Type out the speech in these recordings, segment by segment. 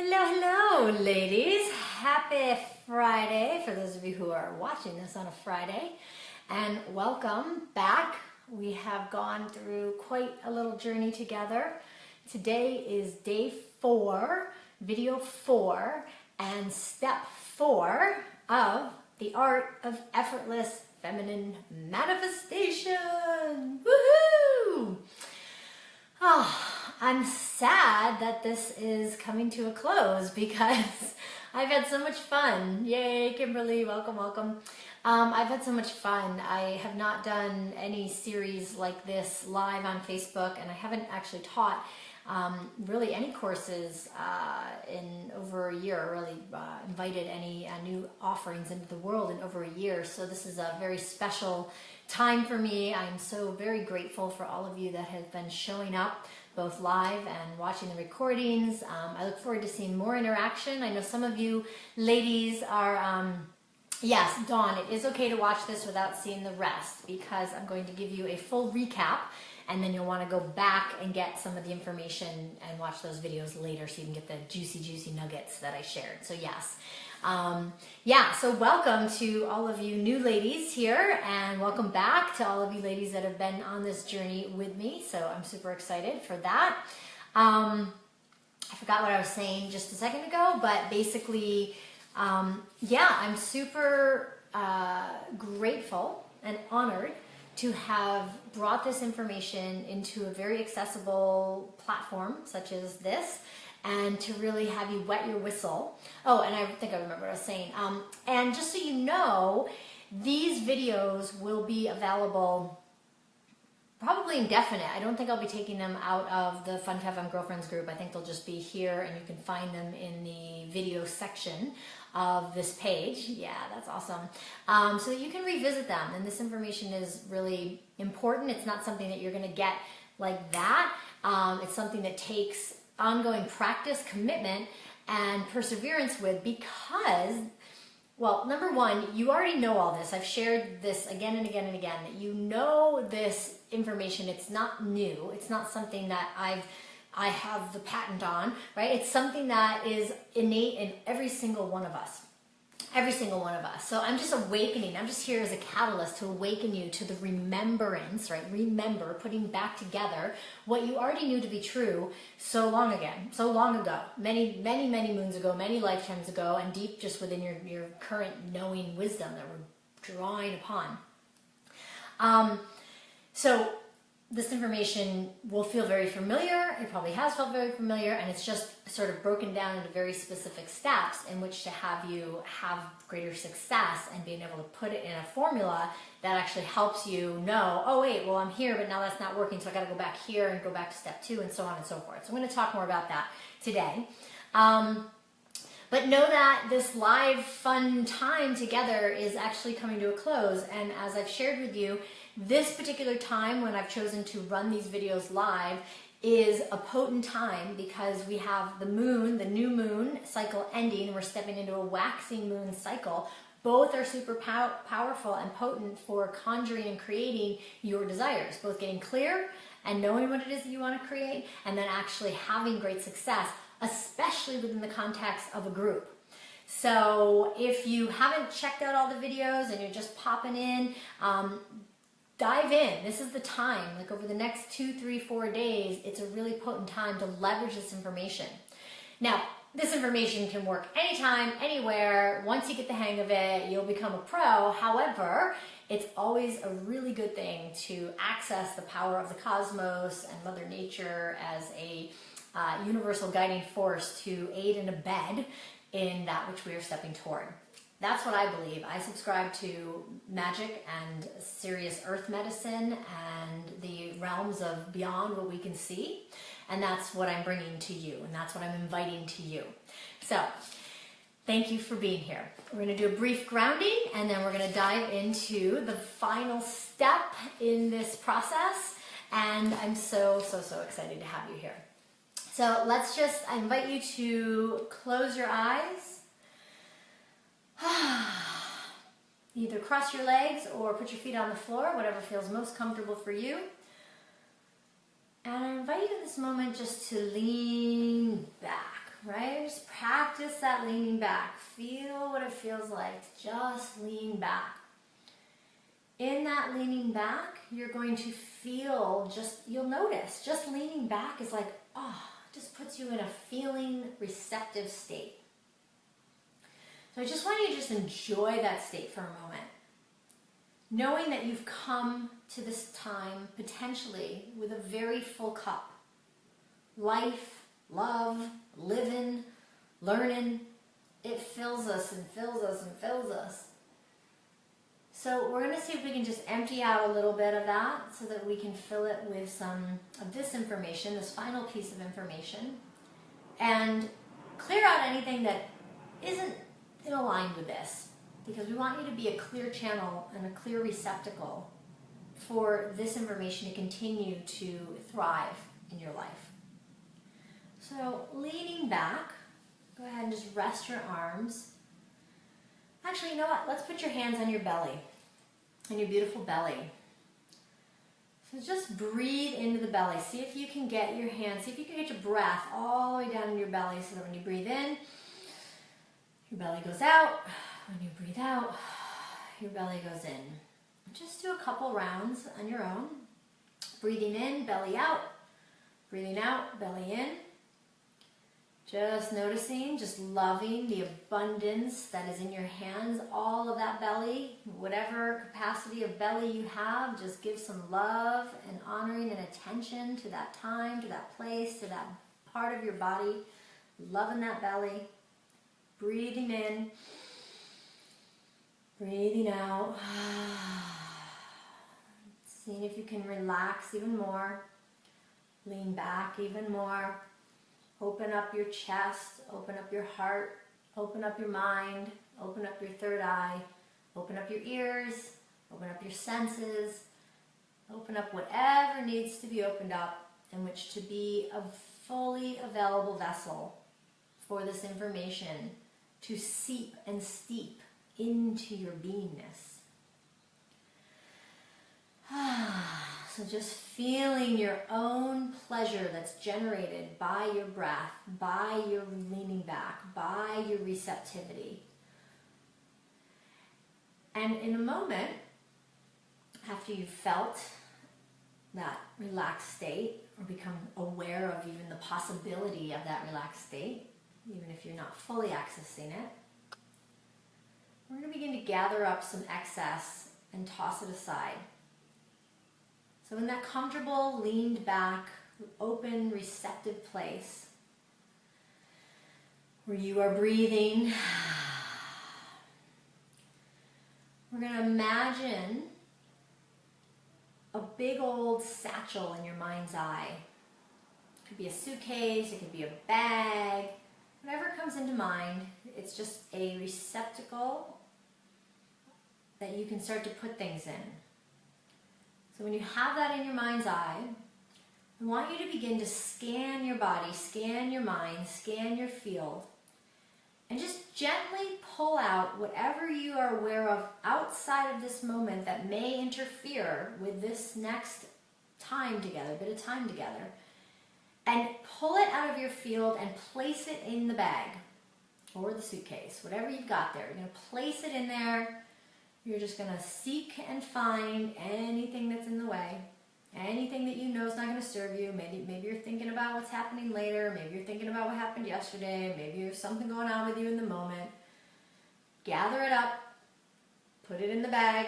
Hello, hello, ladies. Happy Friday for those of you who are watching this on a Friday. And welcome back. We have gone through quite a little journey together. Today is day 4, video 4, and step 4 of the art of effortless feminine manifestation. Woohoo! Oh, I'm sad that this is coming to a close because I've had so much fun. Yay, Kimberly, welcome, welcome. I've had so much fun. I have not done any series like this live on Facebook, and I haven't actually taught really any courses in over a year, or really invited any new offerings into the world in over a year. So this is a very special time for me. I'm so very grateful for all of you that have been showing up both live and watching the recordings. I look forward to seeing more interaction. I know some of you ladies are, yes, Dawn, it is okay to watch this without seeing the rest because I'm going to give you a full recap, and then you'll want to go back and get some of the information and watch those videos later so you can get the juicy nuggets that I shared. So yes. So welcome to all of you new ladies here, and welcome back to all of you ladies that have been on this journey with me. So I'm super excited for that. I forgot what I was saying just a second ago, but basically, I'm super grateful and honored to have brought this information into a very accessible platform such as this, and to really have you wet your whistle. Oh, and I think I remember what I was saying. And just so you know, these videos will be available probably indefinite. I don't think I'll be taking them out of the Fun FM Girlfriends group. I think they'll just be here, and you can find them in the video section of this page. Yeah, that's awesome. So that you can revisit them. And this information is really important. It's not something that you're going to get like that. It's something that takes ongoing practice, commitment, and perseverance with, because, well, number one, you already know all this. I've shared this again and again and again, that you know this information. It's not new. It's not something that I have the patent on, right? It's something that is innate in every single one of us. Every single one of us. So I'm just awakening. I'm just here as a catalyst to awaken you to the remembrance, right? Remember, putting back together what you already knew to be true so long ago, many moons ago, many lifetimes ago, and deep just within your current knowing wisdom that we're drawing upon. So this information will feel very familiar. It probably has felt very familiar, and it's just sort of broken down into very specific steps in which to have you have greater success and being able to put it in a formula that actually helps you know, oh wait, well I'm here, but now that's not working, so I got to go back here and go back to step 2 and so on and so forth. So I'm going to talk more about that today. But know that this live fun time together is actually coming to a close, and as I've shared with you, this particular time when I've chosen to run these videos live is a potent time because we have the moon, the new moon cycle ending, and we're stepping into a waxing moon cycle. Both are super powerful and potent for conjuring and creating your desires, both getting clear and knowing what it is that you want to create, and then actually having great success, especially within the context of a group. So if you haven't checked out all the videos and you're just popping in, dive in. This is the time, like over the next 2, 3, 4 days, it's a really potent time to leverage this information. Now, this information can work anytime, anywhere. Once you get the hang of it, you'll become a pro. However, it's always a really good thing to access the power of the cosmos and Mother Nature as a universal guiding force to aid and abet in that which we are stepping toward. That's what I believe. I subscribe to magic and serious earth medicine and the realms of beyond what we can see. And that's what I'm bringing to you. And that's what I'm inviting to you. So thank you for being here. We're going to do a brief grounding, and then we're going to dive into the final step in this process. And I'm so excited to have you here. So I invite you to close your eyes. Either cross your legs or put your feet on the floor, whatever feels most comfortable for you. And I invite you in this moment just to lean back, right? Just practice that leaning back. Feel what it feels like to just lean back. In that leaning back, you're going to feel you'll notice, just leaning back is like, just puts you in a feeling receptive state. So I just want you to just enjoy that state for a moment. Knowing that you've come to this time potentially with a very full cup. Life, love, living, learning, it fills us and fills us and fills us. So we're going to see if we can just empty out a little bit of that so that we can fill it with some of this information, this final piece of information, and clear out anything that isn't in aligned with this, because we want you to be a clear channel and a clear receptacle for this information to continue to thrive in your life. So leaning back, go ahead and just rest your arms. Actually, you know what? Let's put your hands on your belly, on your beautiful belly. So just breathe into the belly. See if you can get your hands, see if you can get your breath all the way down in your belly so that when you breathe in, your belly goes out. When you breathe out, your belly goes in. Just do a couple rounds on your own. Breathing in, belly out. Breathing out, belly in. Just noticing, just loving the abundance that is in your hands, all of that belly, whatever capacity of belly you have, just give some love and honoring and attention to that time, to that place, to that part of your body, loving that belly, breathing in, breathing out, seeing if you can relax even more, lean back even more. Open up your chest, open up your heart, open up your mind, open up your third eye, open up your ears, open up your senses, open up whatever needs to be opened up in which to be a fully available vessel for this information to seep and steep into your beingness. So just feeling your own pleasure that's generated by your breath, by your leaning back, by your receptivity. And in a moment, after you've felt that relaxed state, or become aware of even the possibility of that relaxed state, even if you're not fully accessing it, we're going to begin to gather up some excess and toss it aside. So in that comfortable, leaned back, open, receptive place where you are breathing, we're going to imagine a big old satchel in your mind's eye. It could be a suitcase, it could be a bag, whatever comes into mind. It's just a receptacle that you can start to put things in. So when you have that in your mind's eye, I want you to begin to scan your body, scan your mind, scan your field, and just gently pull out whatever you are aware of outside of this moment that may interfere with this next time together, bit of time together, and pull it out of your field and place it in the bag or the suitcase, whatever you've got there. You're going to place it in there. You're just going to seek and find anything that's in the way, anything that you know is not going to serve you. Maybe you're thinking about what's happening later. Maybe you're thinking about what happened yesterday. Maybe there's something going on with you in the moment. Gather it up. Put it in the bag.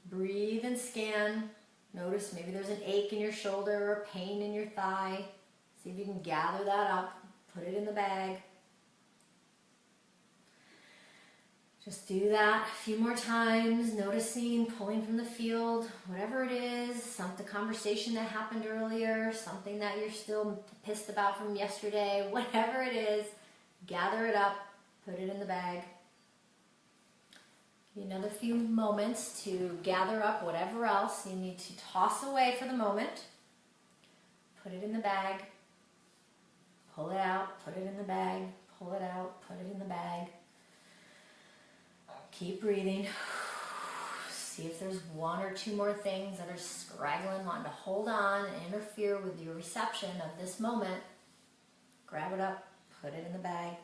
Breathe and scan. Notice maybe there's an ache in your shoulder or a pain in your thigh. See if you can gather that up. Put it in the bag. Just do that a few more times, noticing, pulling from the field, whatever it is, the conversation that happened earlier, something that you're still pissed about from yesterday, whatever it is, gather it up, put it in the bag. Give you another few moments to gather up whatever else you need to toss away for the moment. Put it in the bag, pull it out, put it in the bag, pull it out, put it in the bag. Keep breathing. See if there's one or two more things that are scraggling, wanting to hold on and interfere with your reception of this moment. Grab it up, put it in the bag.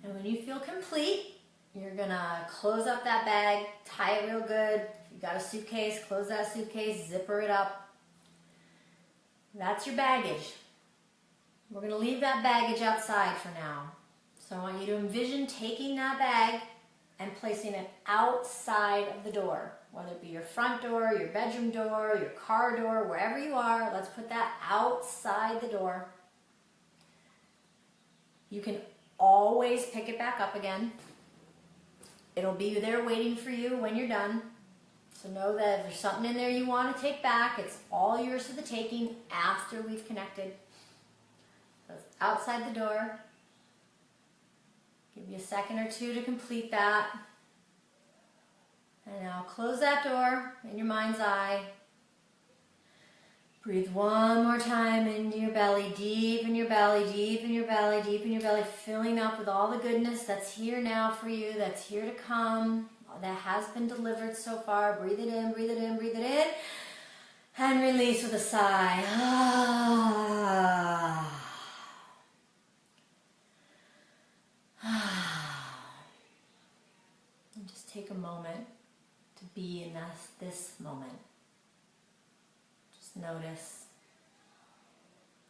And when you feel complete, you're gonna close up that bag, tie it real good. If you got a suitcase, close that suitcase, zipper it up. That's your baggage. We're gonna leave that baggage outside for now. So I want you to envision taking that bag and placing it outside of the door, whether it be your front door, your bedroom door, your car door, wherever you are. Let's put that outside the door. You can always pick it back up again. It'll be there waiting for you when you're done. So know that if there's something in there you want to take back, it's all yours for the taking after we've connected. So it's outside the door. Give you a second or two to complete that. And now close that door in your mind's eye. Breathe one more time into your belly, deep in your belly, deep in your belly, deep in your belly, filling up with all the goodness that's here now for you, that's here to come, that has been delivered so far. Breathe it in, breathe it in, breathe it in. And release with a sigh. And just take a moment to be in this moment. Just notice,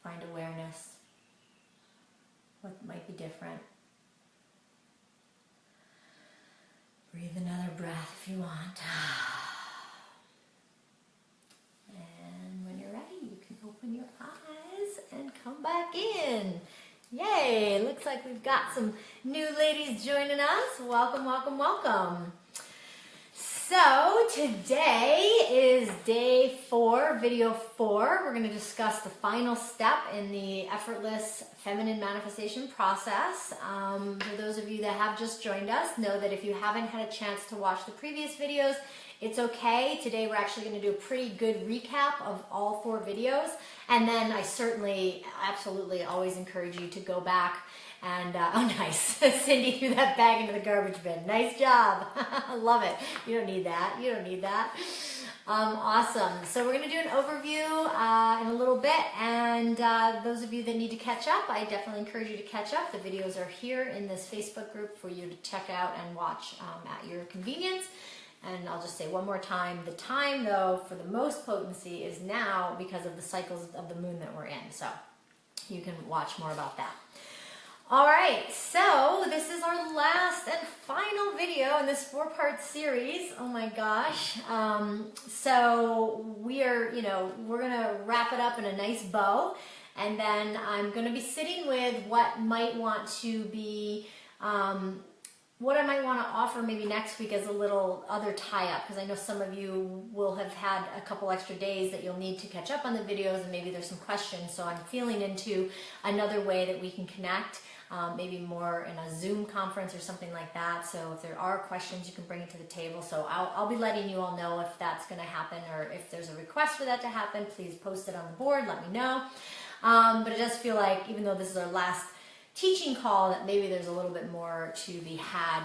find awareness, what might be different. Breathe another breath if you want. And when you're ready, you can open your eyes and come back in. Yay! Looks like we've got some new ladies joining us. Welcome, welcome, welcome. So today is day 4, video 4. We're going to discuss the final step in the effortless feminine manifestation process. For those of you that have just joined us, know that if you haven't had a chance to watch the previous videos, it's okay. Today we're actually going to do a pretty good recap of all 4 videos. And then I certainly, absolutely always encourage you to go back and, oh nice, Cindy threw that bag into the garbage bin. Nice job. I love it. You don't need that. You don't need that. Awesome. So we're going to do an overview in a little bit, and those of you that need to catch up, I definitely encourage you to catch up. The videos are here in this Facebook group for you to check out and watch at your convenience. And I'll just say one more time, the time though for the most potency is now because of the cycles of the moon that we're in. So you can watch more about that. All right, so this is our last and final video in this 4-part series. Oh my gosh. So we're gonna wrap it up in a nice bow, and then I'm gonna be sitting with what might want to be, what I might want to offer maybe next week as a little other tie-up, because I know some of you will have had a couple extra days that you'll need to catch up on the videos, and maybe there's some questions, so I'm feeling into another way that we can connect. Maybe more in a Zoom conference or something like that. So if there are questions, you can bring it to the table. So I'll be letting you all know if that's going to happen, or if there's a request for that to happen, please post it on the board, let me know. But it does feel like, even though this is our last teaching call, that maybe there's a little bit more to be had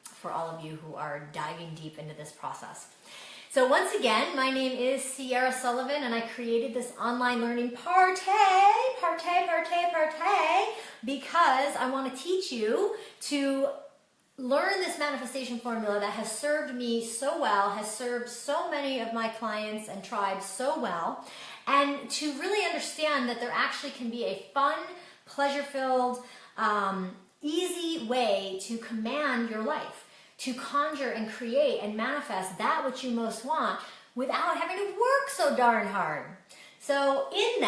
for all of you who are diving deep into this process. So once again, my name is Sierra Sullivan, and I created this online learning party, because I want to teach you to learn this manifestation formula that has served me so well, has served so many of my clients and tribes so well, and to really understand that there actually can be a fun, pleasure-filled, easy way to command your life, to conjure and create and manifest that which you most want without having to work so darn hard. So in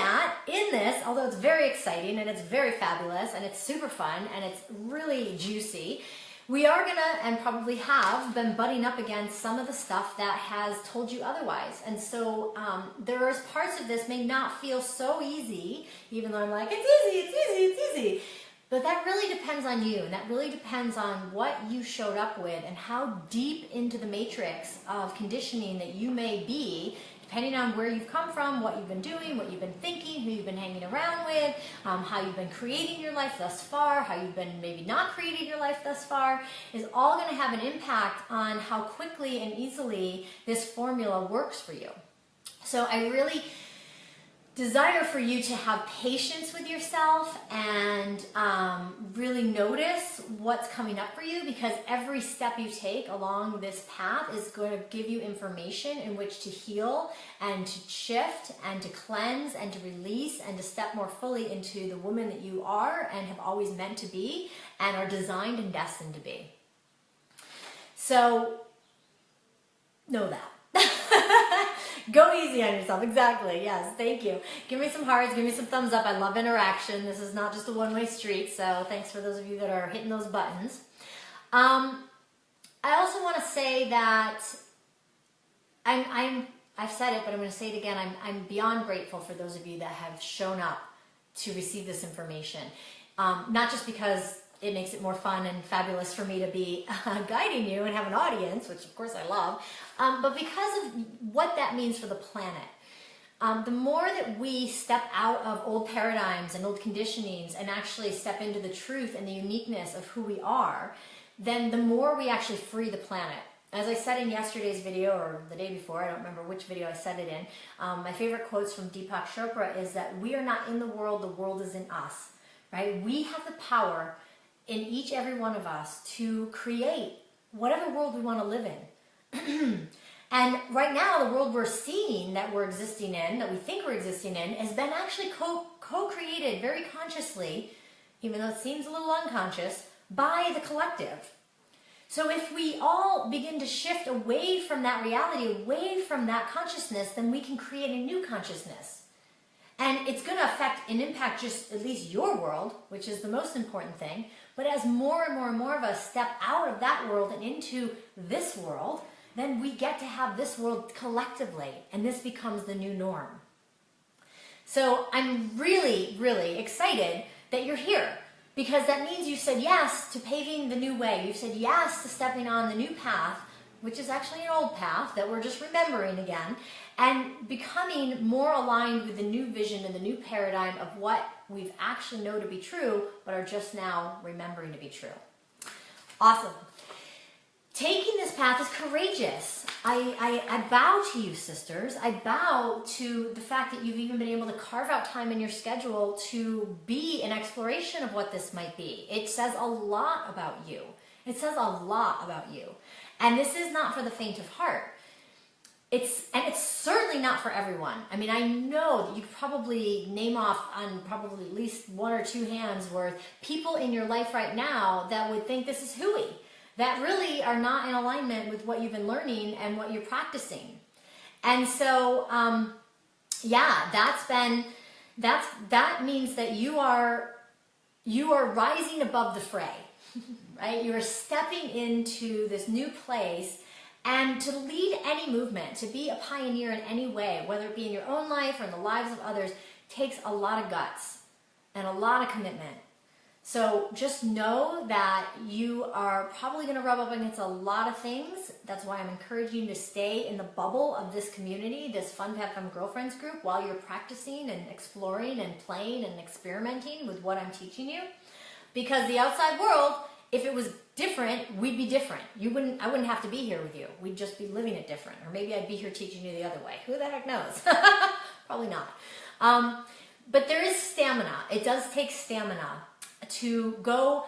this, although it's very exciting and it's very fabulous and it's super fun and it's really juicy, we are gonna, and probably have been butting up against some of the stuff that has told you otherwise. And so there's parts of this may not feel so easy, even though I'm like, it's easy, it's easy, it's easy. But that really depends on you, and that really depends on what you showed up with and how deep into the matrix of conditioning that you may be, depending on where you've come from, what you've been doing, what you've been thinking, who you've been hanging around with, how you've been creating your life thus far, how you've been maybe not creating your life thus far, is all going to have an impact on how quickly and easily this formula works for you. So I really desire for you to have patience with yourself and really notice what's coming up for you, because every step you take along this path is going to give you information in which to heal and to shift and to cleanse and to release and to step more fully into the woman that you are and have always meant to be and are designed and destined to be. So know that. Go easy on yourself. Exactly. Yes. Thank you. Give me some hearts. Give me some thumbs up. I love interaction. This is not just a one-way street. So thanks for those of you that are hitting those buttons. I also want to say that I've said it, but I'm going to say it again. I'm beyond grateful for those of you that have shown up to receive this information. Not just because it makes it more fun and fabulous for me to be guiding you and have an audience, which of course I love, but because of what that means for the planet. The more that we step out of old paradigms and old conditionings and actually step into the truth and the uniqueness of who we are, then the more we actually free the planet. As I said in yesterday's video, or the day before, I don't remember which video I said it in, my favorite quotes from Deepak Chopra is that we are not in the world is in us, right? We have the power in each, every one of us to create whatever world we want to live in. And right now, the world we're seeing that we're existing in, that we think we're existing in, has been actually co-created very consciously, even though it seems a little unconscious, by the collective. So if we all begin to shift away from that reality, away from that consciousness, then we can create a new consciousness. And it's going to affect and impact just at least your world, which is the most important thing. But as more and more and more of us step out of that world and into this world, then we get to have this world collectively, and this becomes the new norm. So I'm really, really excited that you're here, because that means you said yes to paving the new way. You said yes to stepping on the new path, which is actually an old path that we're just remembering again, and becoming more aligned with the new vision and the new paradigm of what we've actually know to be true, but are just now remembering to be true. Awesome. Taking this path is courageous. I bow to you, sisters. I bow to the fact that you've even been able to carve out time in your schedule to be an exploration of what this might be. It says a lot about you. It says a lot about you. And this is not for the faint of heart. It's certainly not for everyone. I mean, I know that you could probably name off on probably at least one or two hands worth people in your life right now that would think this is hooey, that really are not in alignment with what you've been learning and what you're practicing. And so, yeah, that means that you are rising above the fray, right? You are stepping into this new place. And to lead any movement, to be a pioneer in any way, whether it be in your own life or in the lives of others, takes a lot of guts and a lot of commitment. So just know that you are probably going to rub up against a lot of things. That's why I'm encouraging you to stay in the bubble of this community, this Fun Fab Fun Girlfriends group, while you're practicing and exploring and playing and experimenting with what I'm teaching you. Because the outside world, if it was different, we'd be different. I wouldn't have to be here with you. We'd just be living it different. Or maybe I'd be here teaching you the other way. Who the heck knows? Probably not. But there is stamina. It does take stamina to go.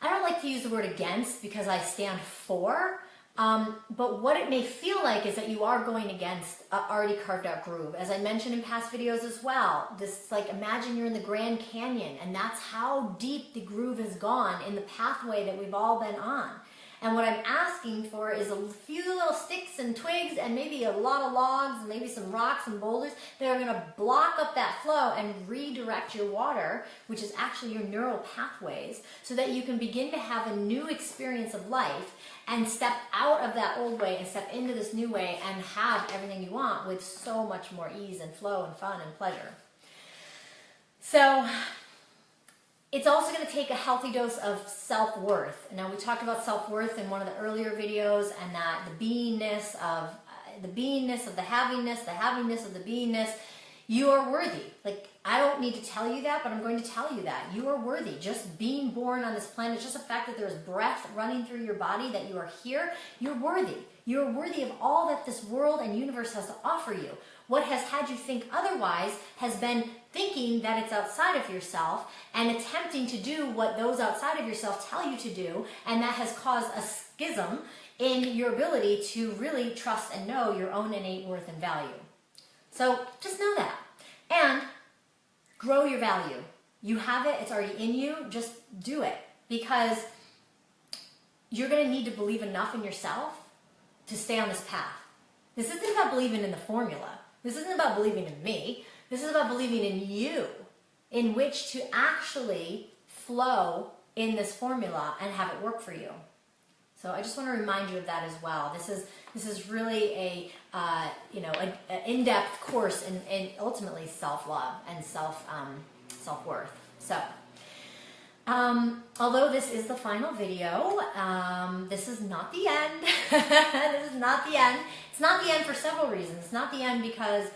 I don't like to use the word against because I stand for. But what it may feel like is that you are going against an already carved out groove. As I mentioned in past videos as well, this, like, imagine you're in the Grand Canyon and that's how deep the groove has gone in the pathway that we've all been on. And what I'm asking for is a few little sticks and twigs and maybe a lot of logs and maybe some rocks and boulders that are going to block up that flow and redirect your water, which is actually your neural pathways, so that you can begin to have a new experience of life and step out of that old way and step into this new way and have everything you want with so much more ease and flow and fun and pleasure. So it's also going to take a healthy dose of self-worth. Now, we talked about self-worth in one of the earlier videos, and that the beingness of the havingness, the havingness of the beingness. You are worthy. Like, I don't need to tell you that, but I'm going to tell you that. You are worthy. Just being born on this planet, just the fact that there is breath running through your body, that you are here, you're worthy. You're worthy of all that this world and universe has to offer you. What has had you think otherwise has been thinking that it's outside of yourself and attempting to do what those outside of yourself tell you to do, and that has caused a schism in your ability to really trust and know your own innate worth and value. So just know that. And grow your value. You have it, it's already in you, just do it. Because you're going to need to believe enough in yourself to stay on this path. This isn't about believing in the formula. This isn't about believing in me. This is about believing in you, in which to actually flow in this formula and have it work for you. So I just want to remind you of that as well. This is really a an in-depth course in ultimately self-love and self-worth. So although this is the final video, this is not the end. This is not the end. It's not the end for several reasons. It's not the end because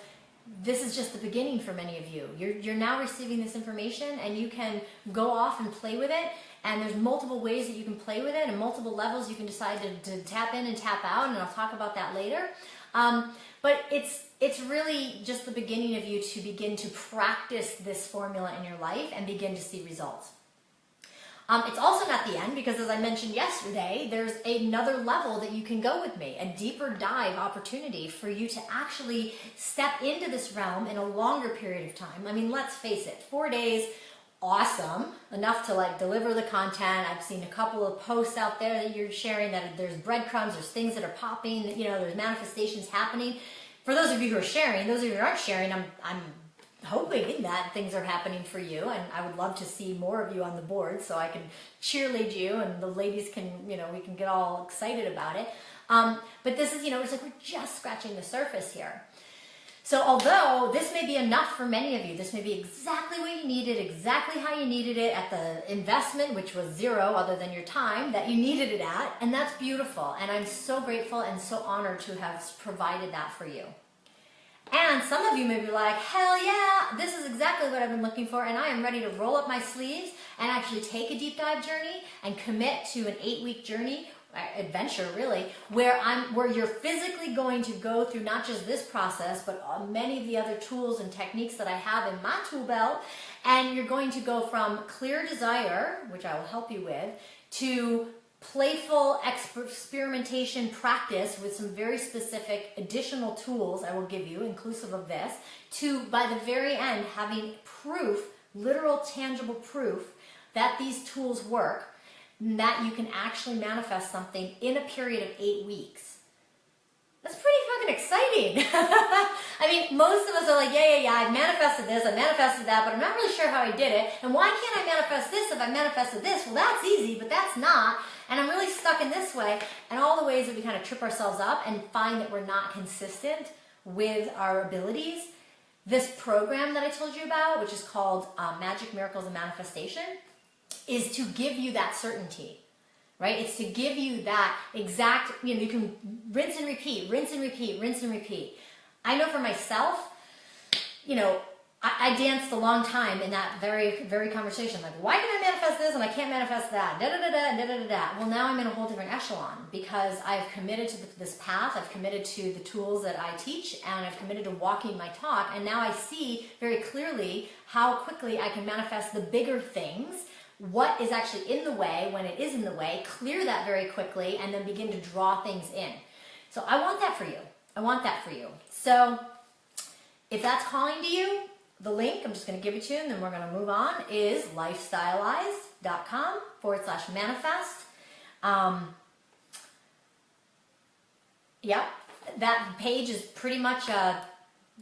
this is just the beginning for many of you. You're now receiving this information and you can go off and play with it. And there's multiple ways that you can play with it and multiple levels you can decide to tap in and tap out, and I'll talk about that later. But it's really just the beginning of you to begin to practice this formula in your life and begin to see results. It's also not the end because, as I mentioned yesterday, there's another level that you can go with me, a deeper dive opportunity for you to actually step into this realm in a longer period of time. I mean, let's face it, 4 days, awesome, enough to like deliver the content. I've seen a couple of posts out there that you're sharing that there's breadcrumbs, there's things that are popping, there's manifestations happening. For those of you who are sharing, those of you who aren't sharing, I'm hoping that things are happening for you, and I would love to see more of you on the board so I can cheerlead you and the ladies can, we can get all excited about it. But this is, it's like we're just scratching the surface here. So although this may be enough for many of you, this may be exactly what you needed, exactly how you needed it at the investment, which was zero other than your time, that you needed it at, and that's beautiful. And I'm so grateful and so honored to have provided that for you. And some of you may be like, hell yeah, this is exactly what I've been looking for, and I am ready to roll up my sleeves and actually take a deep dive journey and commit to an 8-week journey, adventure really, where you're physically going to go through not just this process, but many of the other tools and techniques that I have in my tool belt, and you're going to go from clear desire, which I will help you with, to playful experimentation practice with some very specific additional tools I will give you, inclusive of this, to, by the very end, having proof, literal tangible proof, that these tools work, and that you can actually manifest something in a period of 8 weeks. That's pretty fucking exciting. I mean, most of us are like, yeah, I've manifested this, I manifested that, but I'm not really sure how I did it. And why can't I manifest this if I manifested this? Well, that's easy, but that's not. And I'm really stuck in this way. And all the ways that we kind of trip ourselves up and find that we're not consistent with our abilities. This program that I told you about, which is called Magic, Miracles, and Manifestation, is to give you that certainty. Right? It's to give you that exact, you can rinse and repeat, rinse and repeat, rinse and repeat. I know for myself, I danced a long time in that very, very conversation. Like, why can I manifest this and I can't manifest that? Da-da-da-da, Well, now I'm in a whole different echelon because I've committed to this path. I've committed to the tools that I teach, and I've committed to walking my talk. And now I see very clearly how quickly I can manifest the bigger things, what is actually in the way when it is in the way, clear that very quickly, and then begin to draw things in. So I want that for you. I want that for you. So if that's calling to you, the link, I'm just going to give it to you and then we're going to move on, is lifestyleize.com/manifest. Yep, that page is pretty much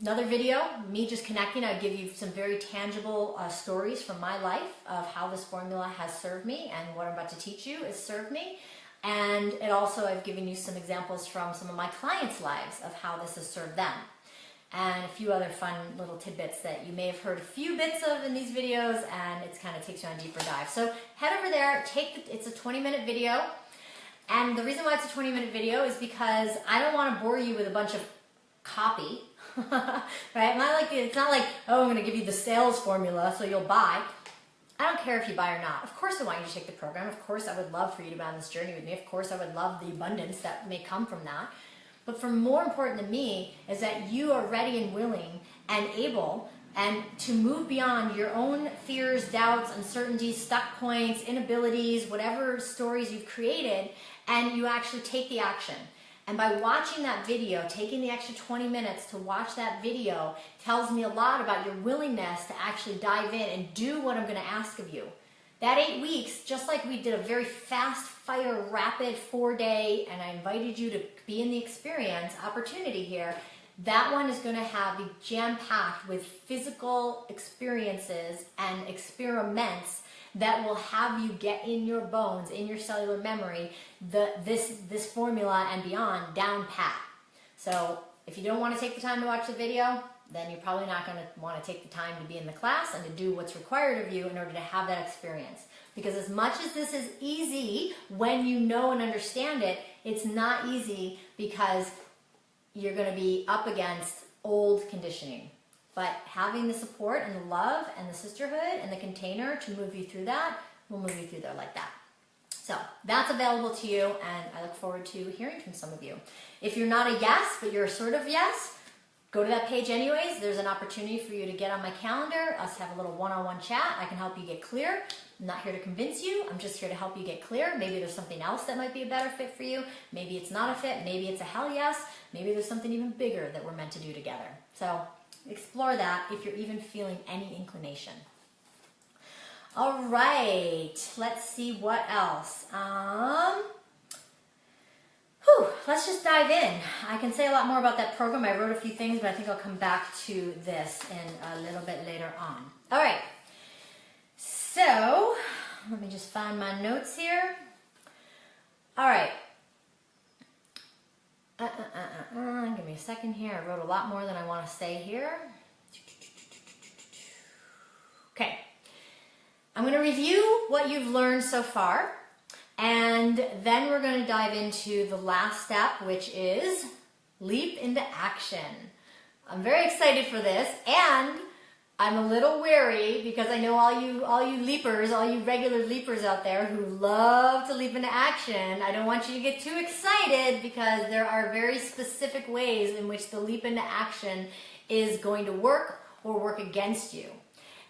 another video, me just connecting. I give you some very tangible stories from my life of how this formula has served me, and what I'm about to teach you has served me. And it also, I've given you some examples from some of my clients' lives of how this has served them. And a few other fun little tidbits that you may have heard a few bits of in these videos, and it kind of takes you on a deeper dive. So head over there, it's a 20-minute video. And the reason why it's a 20-minute video is because I don't want to bore you with a bunch of copy. Right? It's not like, oh, I'm going to give you the sales formula so you'll buy. I don't care if you buy or not. Of course I want you to take the program. Of course I would love for you to be on this journey with me. Of course I would love the abundance that may come from that. But for more important to me is that you are ready and willing and able and to move beyond your own fears, doubts, uncertainties, stuck points, inabilities, whatever stories you've created, and you actually take the action. And by watching that video, taking the extra 20 minutes to watch that video tells me a lot about your willingness to actually dive in and do what I'm going to ask of you. That 8 weeks, just like we did a very fast fire, rapid 4-day, and I invited you to be in the experience opportunity here, that one is going to be jam-packed with physical experiences and experiments that will have you get in your bones, in your cellular memory, this formula and beyond down pat. So if you don't want to take the time to watch the video, then you're probably not going to want to take the time to be in the class and to do what's required of you in order to have that experience. Because as much as this is easy when you know and understand it, it's not easy because you're going to be up against old conditioning. But having the support and the love and the sisterhood and the container to move you through that will move you through there like that. So that's available to you, and I look forward to hearing from some of you. If you're not a yes, but you're a sort of yes, go to that page anyways. There's an opportunity for you to get on my calendar, us have a little one-on-one chat. I can help you get clear. I'm not here to convince you. I'm just here to help you get clear. Maybe there's something else that might be a better fit for you. Maybe it's not a fit. Maybe it's a hell yes. Maybe there's something even bigger that we're meant to do together. So explore that if you're even feeling any inclination. All right, let's see what else. Let's just dive in. I can say a lot more about that program. I wrote a few things, but I think I'll come back to this in a little bit later on. All right, so let me just find my notes here. All right. Give me a second here. I wrote a lot more than I want to say here. Okay. I'm going to review what you've learned so far, and then we're going to dive into the last step, which is leap into action. I'm very excited for this, and I'm a little wary because I know all you leapers, all you regular leapers out there who love to leap into action. I don't want you to get too excited because there are very specific ways in which the leap into action is going to work or work against you.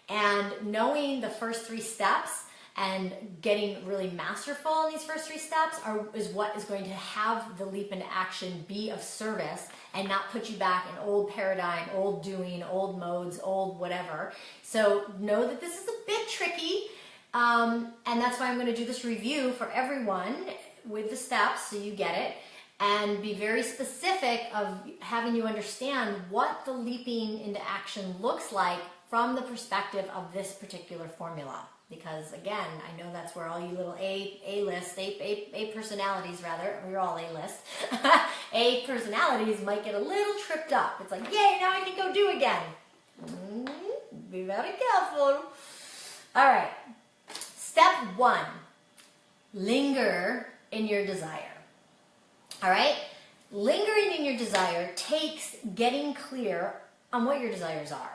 And knowing the first 3 steps and getting really masterful in these first 3 steps is what is going to have the leap into action be of service and not put you back in old paradigm, old doing, old modes, old whatever. So know that this is a bit tricky, and that's why I'm going to do this review for everyone with the steps so you get it, and be very specific of having you understand what the leaping into action looks like from the perspective of this particular formula. Because again, I know that's where all you little A personalities rather, we're all A-list, A personalities might get a little tripped up. It's like, yay, now I can go do again. Be very careful. All right, step 1, linger in your desire. All right, lingering in your desire takes getting clear on what your desires are.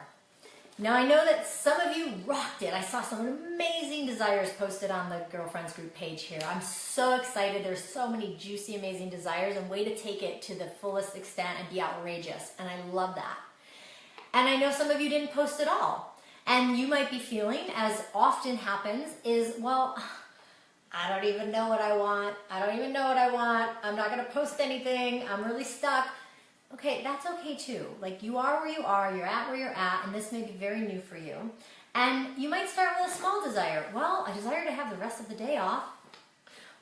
Now, I know that some of you rocked it. I saw some amazing desires posted on the Girlfriends group page here. I'm so excited. There's so many juicy, amazing desires and way to take it to the fullest extent and be outrageous. And I love that. And I know some of you didn't post at all. And you might be feeling, as often happens, is, well, I don't even know what I want. I don't even know what I want. I'm not going to post anything. I'm really stuck. Okay, that's okay too. Like, you are where you are, you're at where you're at, and this may be very new for you. And you might start with a small desire. Well, I desire to have the rest of the day off,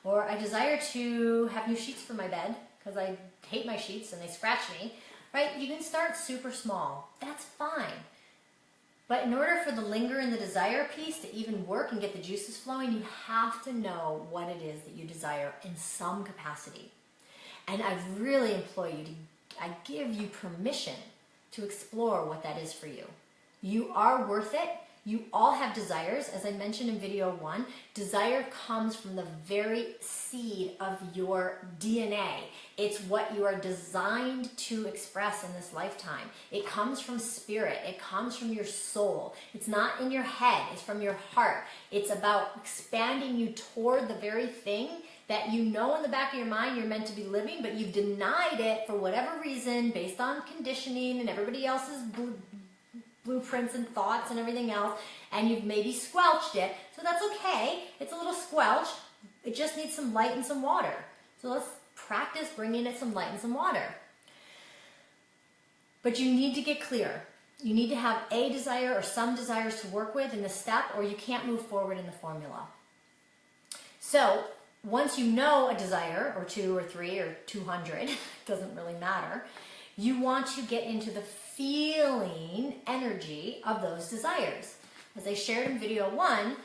or I desire to have new sheets for my bed because I hate my sheets and they scratch me, right? You can start super small. That's fine. But in order for the linger and the desire piece to even work and get the juices flowing, you have to know what it is that you desire in some capacity. And I really implore you to I give you permission to explore what that is for you. You are worth it. You all have desires. As I mentioned in video 1, desire comes from the very seed of your DNA. It's what you are designed to express in this lifetime. It comes from spirit. It comes from your soul. It's not in your head. It's from your heart. It's about expanding you toward the very thing that you know in the back of your mind you're meant to be living, but you've denied it for whatever reason based on conditioning and everybody else's blueprints and thoughts and everything else, and you've maybe squelched it. So that's okay. It's a little squelched. It just needs some light and some water. So let's practice bringing it some light and some water. But you need to get clear. You need to have a desire or some desires to work with in the step, or you can't move forward in the formula. So once you know a desire, or 2 or 3 or 200, doesn't really matter, you want to get into the feeling energy of those desires. As I shared in video 1,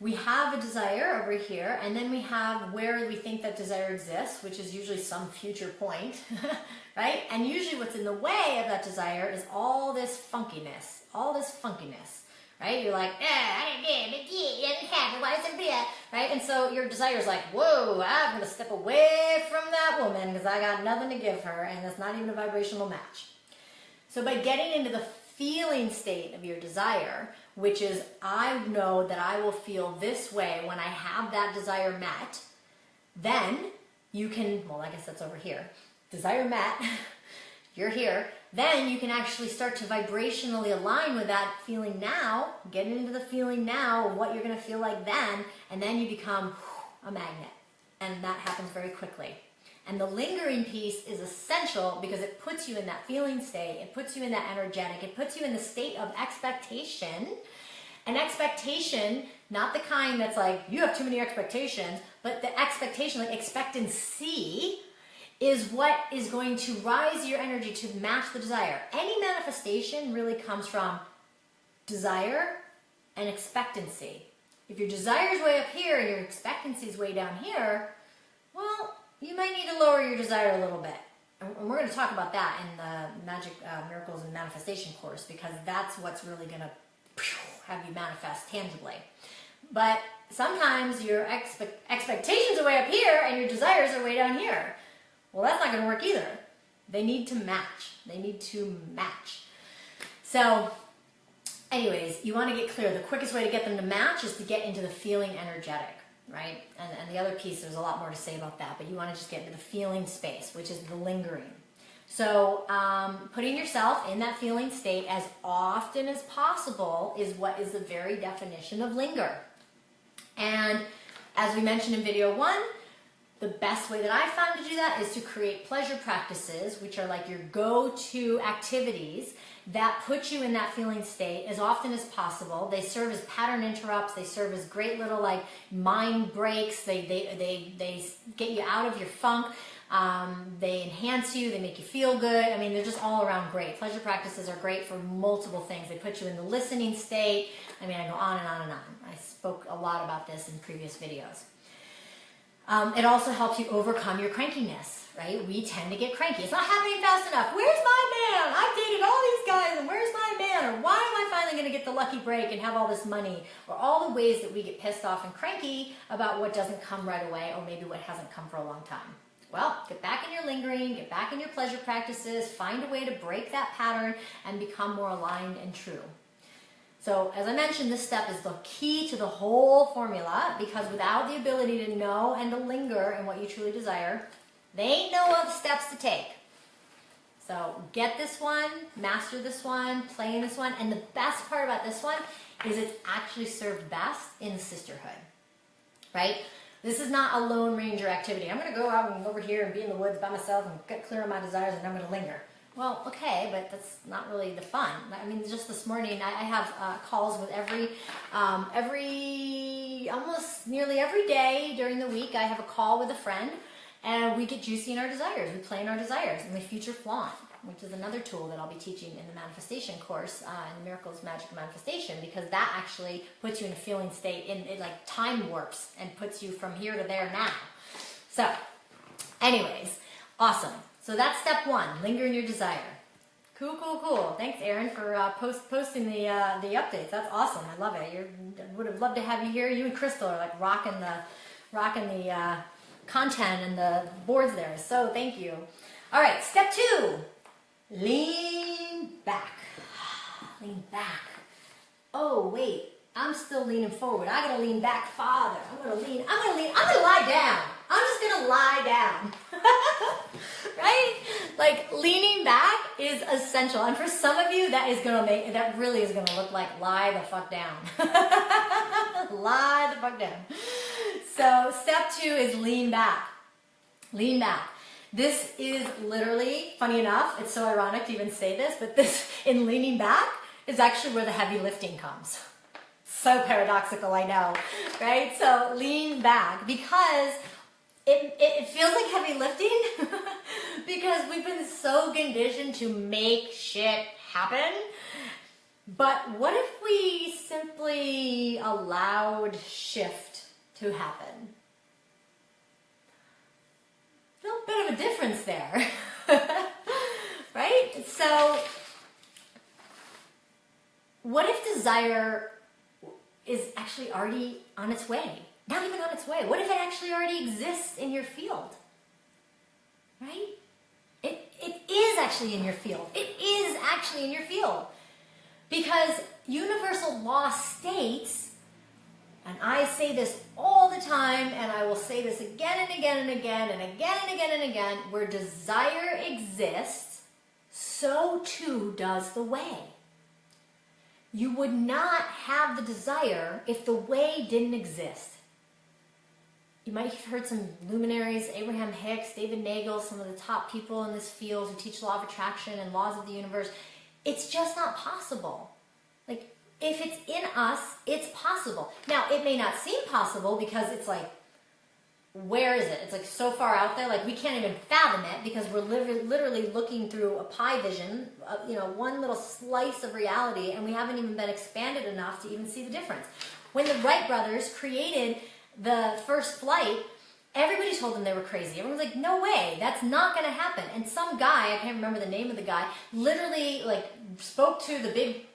we have a desire over here, and then we have where we think that desire exists, which is usually some future point, right? And usually what's in the way of that desire is all this funkiness, right? You're like, I didn't have it, why is everybody at? Right? And so your desire is like, whoa, I'm going to step away from that woman because I got nothing to give her, and it's not even a vibrational match. So by getting into the feeling state of your desire, which is, I know that I will feel this way when I have that desire met, then you can, well, I guess that's over here. Desire met, you're here. Then you can actually start to vibrationally align with that feeling now, get into the feeling now of what you're going to feel like then, and then you become a magnet. And that happens very quickly. And the lingering piece is essential because it puts you in that feeling state, it puts you in that energetic, it puts you in the state of expectation. An expectation, not the kind that's like, you have too many expectations, but the expectation, like expectancy, is what is going to rise your energy to match the desire. Any manifestation really comes from desire and expectancy. If your desire is way up here and your expectancy is way down here, well, you might need to lower your desire a little bit. And we're going to talk about that in the Magic Miracles and Manifestation course, because that's what's really going to have you manifest tangibly. But sometimes your expectations are way up here and your desires are way down here. Well, that's not going to work either. They need to match. They need to match. So anyways, you want to get clear. The quickest way to get them to match is to get into the feeling energetic, right? And the other piece, there's a lot more to say about that, but you want to just get into the feeling space, which is the lingering. So putting yourself in that feeling state as often as possible is what is the very definition of linger. And as we mentioned in video 1, the best way that I found to do that is to create pleasure practices, which are like your go-to activities that put you in that feeling state as often as possible. They serve as pattern interrupts. They serve as great little like mind breaks. They get you out of your funk. They enhance you. They make you feel good. I mean, they're just all around great. Pleasure practices are great for multiple things. They put you in the listening state. I mean, I go on and on and on. I spoke a lot about this in previous videos. It also helps you overcome your crankiness, right? We tend to get cranky. It's not happening fast enough. Where's my man? I've dated all these guys, and where's my man? Or why am I finally going to get the lucky break and have all this money? Or all the ways that we get pissed off and cranky about what doesn't come right away, or maybe what hasn't come for a long time. Well, get back in your lingering, get back in your pleasure practices, find a way to break that pattern and become more aligned and true. So, as I mentioned, this step is the key to the whole formula, because without the ability to know and to linger in what you truly desire, there ain't no other steps to take. So, get this one, master this one, play in this one, and the best part about this one is it's actually served best in sisterhood, right? This is not a Lone Ranger activity. I'm going to go out and over here and be in the woods by myself and get clear on my desires, and I'm going to linger. Well, okay, but that's not really the fun. I mean, just this morning, I have calls with almost nearly every day during the week. I have a call with a friend, and we get juicy in our desires. We play in our desires, and we future flaunt, which is another tool that I'll be teaching in the manifestation course, in the Miracles, Magic, Manifestation, because that actually puts you in a feeling state, it like time warps and puts you from here to there now. So, anyways, awesome. So that's step 1, linger in your desire. Cool, cool, cool. Thanks, Erin, for posting the updates. That's awesome. I love it. Would have loved to have you here. You and Crystal are like rocking the content and the boards there. So thank you. All right, step 2, lean back. Lean back. Oh wait, I'm still leaning forward. I gotta lean back farther. I'm gonna lie down. I'm just gonna lie down. Right? Like leaning back is essential. And for some of you, that really is gonna look like lie the fuck down. Lie the fuck down. So step 2 is lean back. Lean back. This is literally, funny enough, it's so ironic to even say this, but this, in leaning back, is actually where the heavy lifting comes. So paradoxical, I know, right? So lean back, because it feels like heavy lifting because we've been so conditioned to make shit happen. But what if we simply allowed shift to happen? A bit of a difference there, right? So what if desire is actually already on its way? Not even on its way. What if it actually already exists in your field? Right? It is actually in your field. It is actually in your field. Because universal law states, and I say this all the time, and I will say this again and again and again and again and again and again, where desire exists, so too does the way. You would not have the desire if the way didn't exist. You might have heard some luminaries, Abraham-Hicks, David Nagel, some of the top people in this field who teach law of attraction and laws of the universe. It's just not possible. Like, if it's in us, it's possible. Now, it may not seem possible because it's like, where is it? It's like so far out there, like we can't even fathom it because we're literally looking through a pie vision, one little slice of reality, and we haven't even been expanded enough to even see the difference. When the Wright brothers created the first flight, everybody told them they were crazy. Everyone's like, no way, that's not going to happen. And some guy, I can't remember the name of the guy, literally like spoke to the big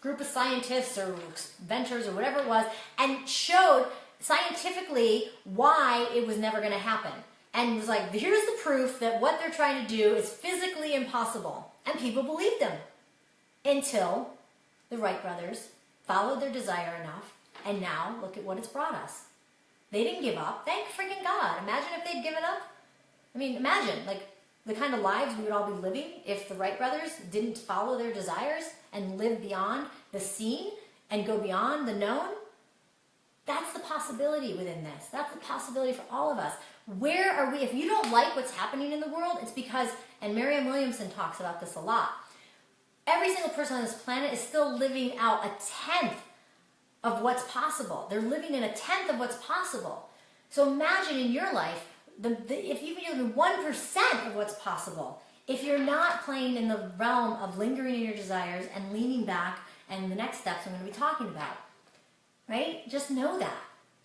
group of scientists or inventors or whatever it was and showed scientifically why it was never going to happen. And was like, here's the proof that what they're trying to do is physically impossible. And people believed them until the Wright brothers followed their desire enough. And now look at what it's brought us. They didn't give up. Thank freaking God. Imagine if they'd given up. I mean, imagine like the kind of lives we would all be living if the Wright brothers didn't follow their desires and live beyond the seen and go beyond the known. That's the possibility within this. That's the possibility for all of us. Where are we? If you don't like what's happening in the world, it's because, and Marianne Williamson talks about this a lot, every single person on this planet is still living out 1/10 of what's possible. They're living in 1/10 of what's possible. So imagine in your life, if even you're living 1% of what's possible, if you're not playing in the realm of lingering in your desires and leaning back, and the next steps I'm going to be talking about. Right? Just know that.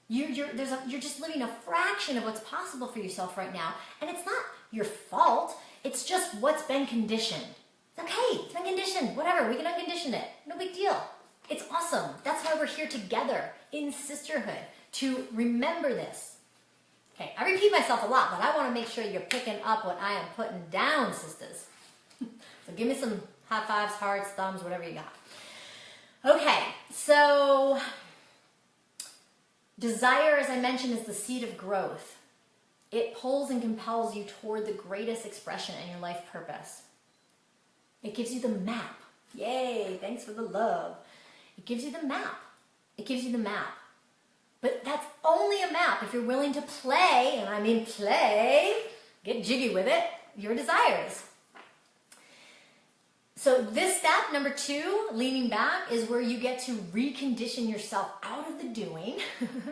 You're just living a fraction of what's possible for yourself right now. And it's not your fault. It's just what's been conditioned. It's okay. It's been conditioned. Whatever. We can uncondition it. No big deal. It's awesome. That's why we're here together in sisterhood to remember this. Okay. I repeat myself a lot, but I want to make sure you're picking up what I am putting down, sisters. So give me some high fives, hearts, thumbs, whatever you got. Okay. So desire, as I mentioned, is the seed of growth. It pulls and compels you toward the greatest expression in your life purpose. It gives you the map. Yay, thanks for the love. It gives you the map. It gives you the map. But that's only a map if you're willing to play, and I mean play, get jiggy with it, your desires. So this step, number 2, leaning back, is where you get to recondition yourself out of the doing.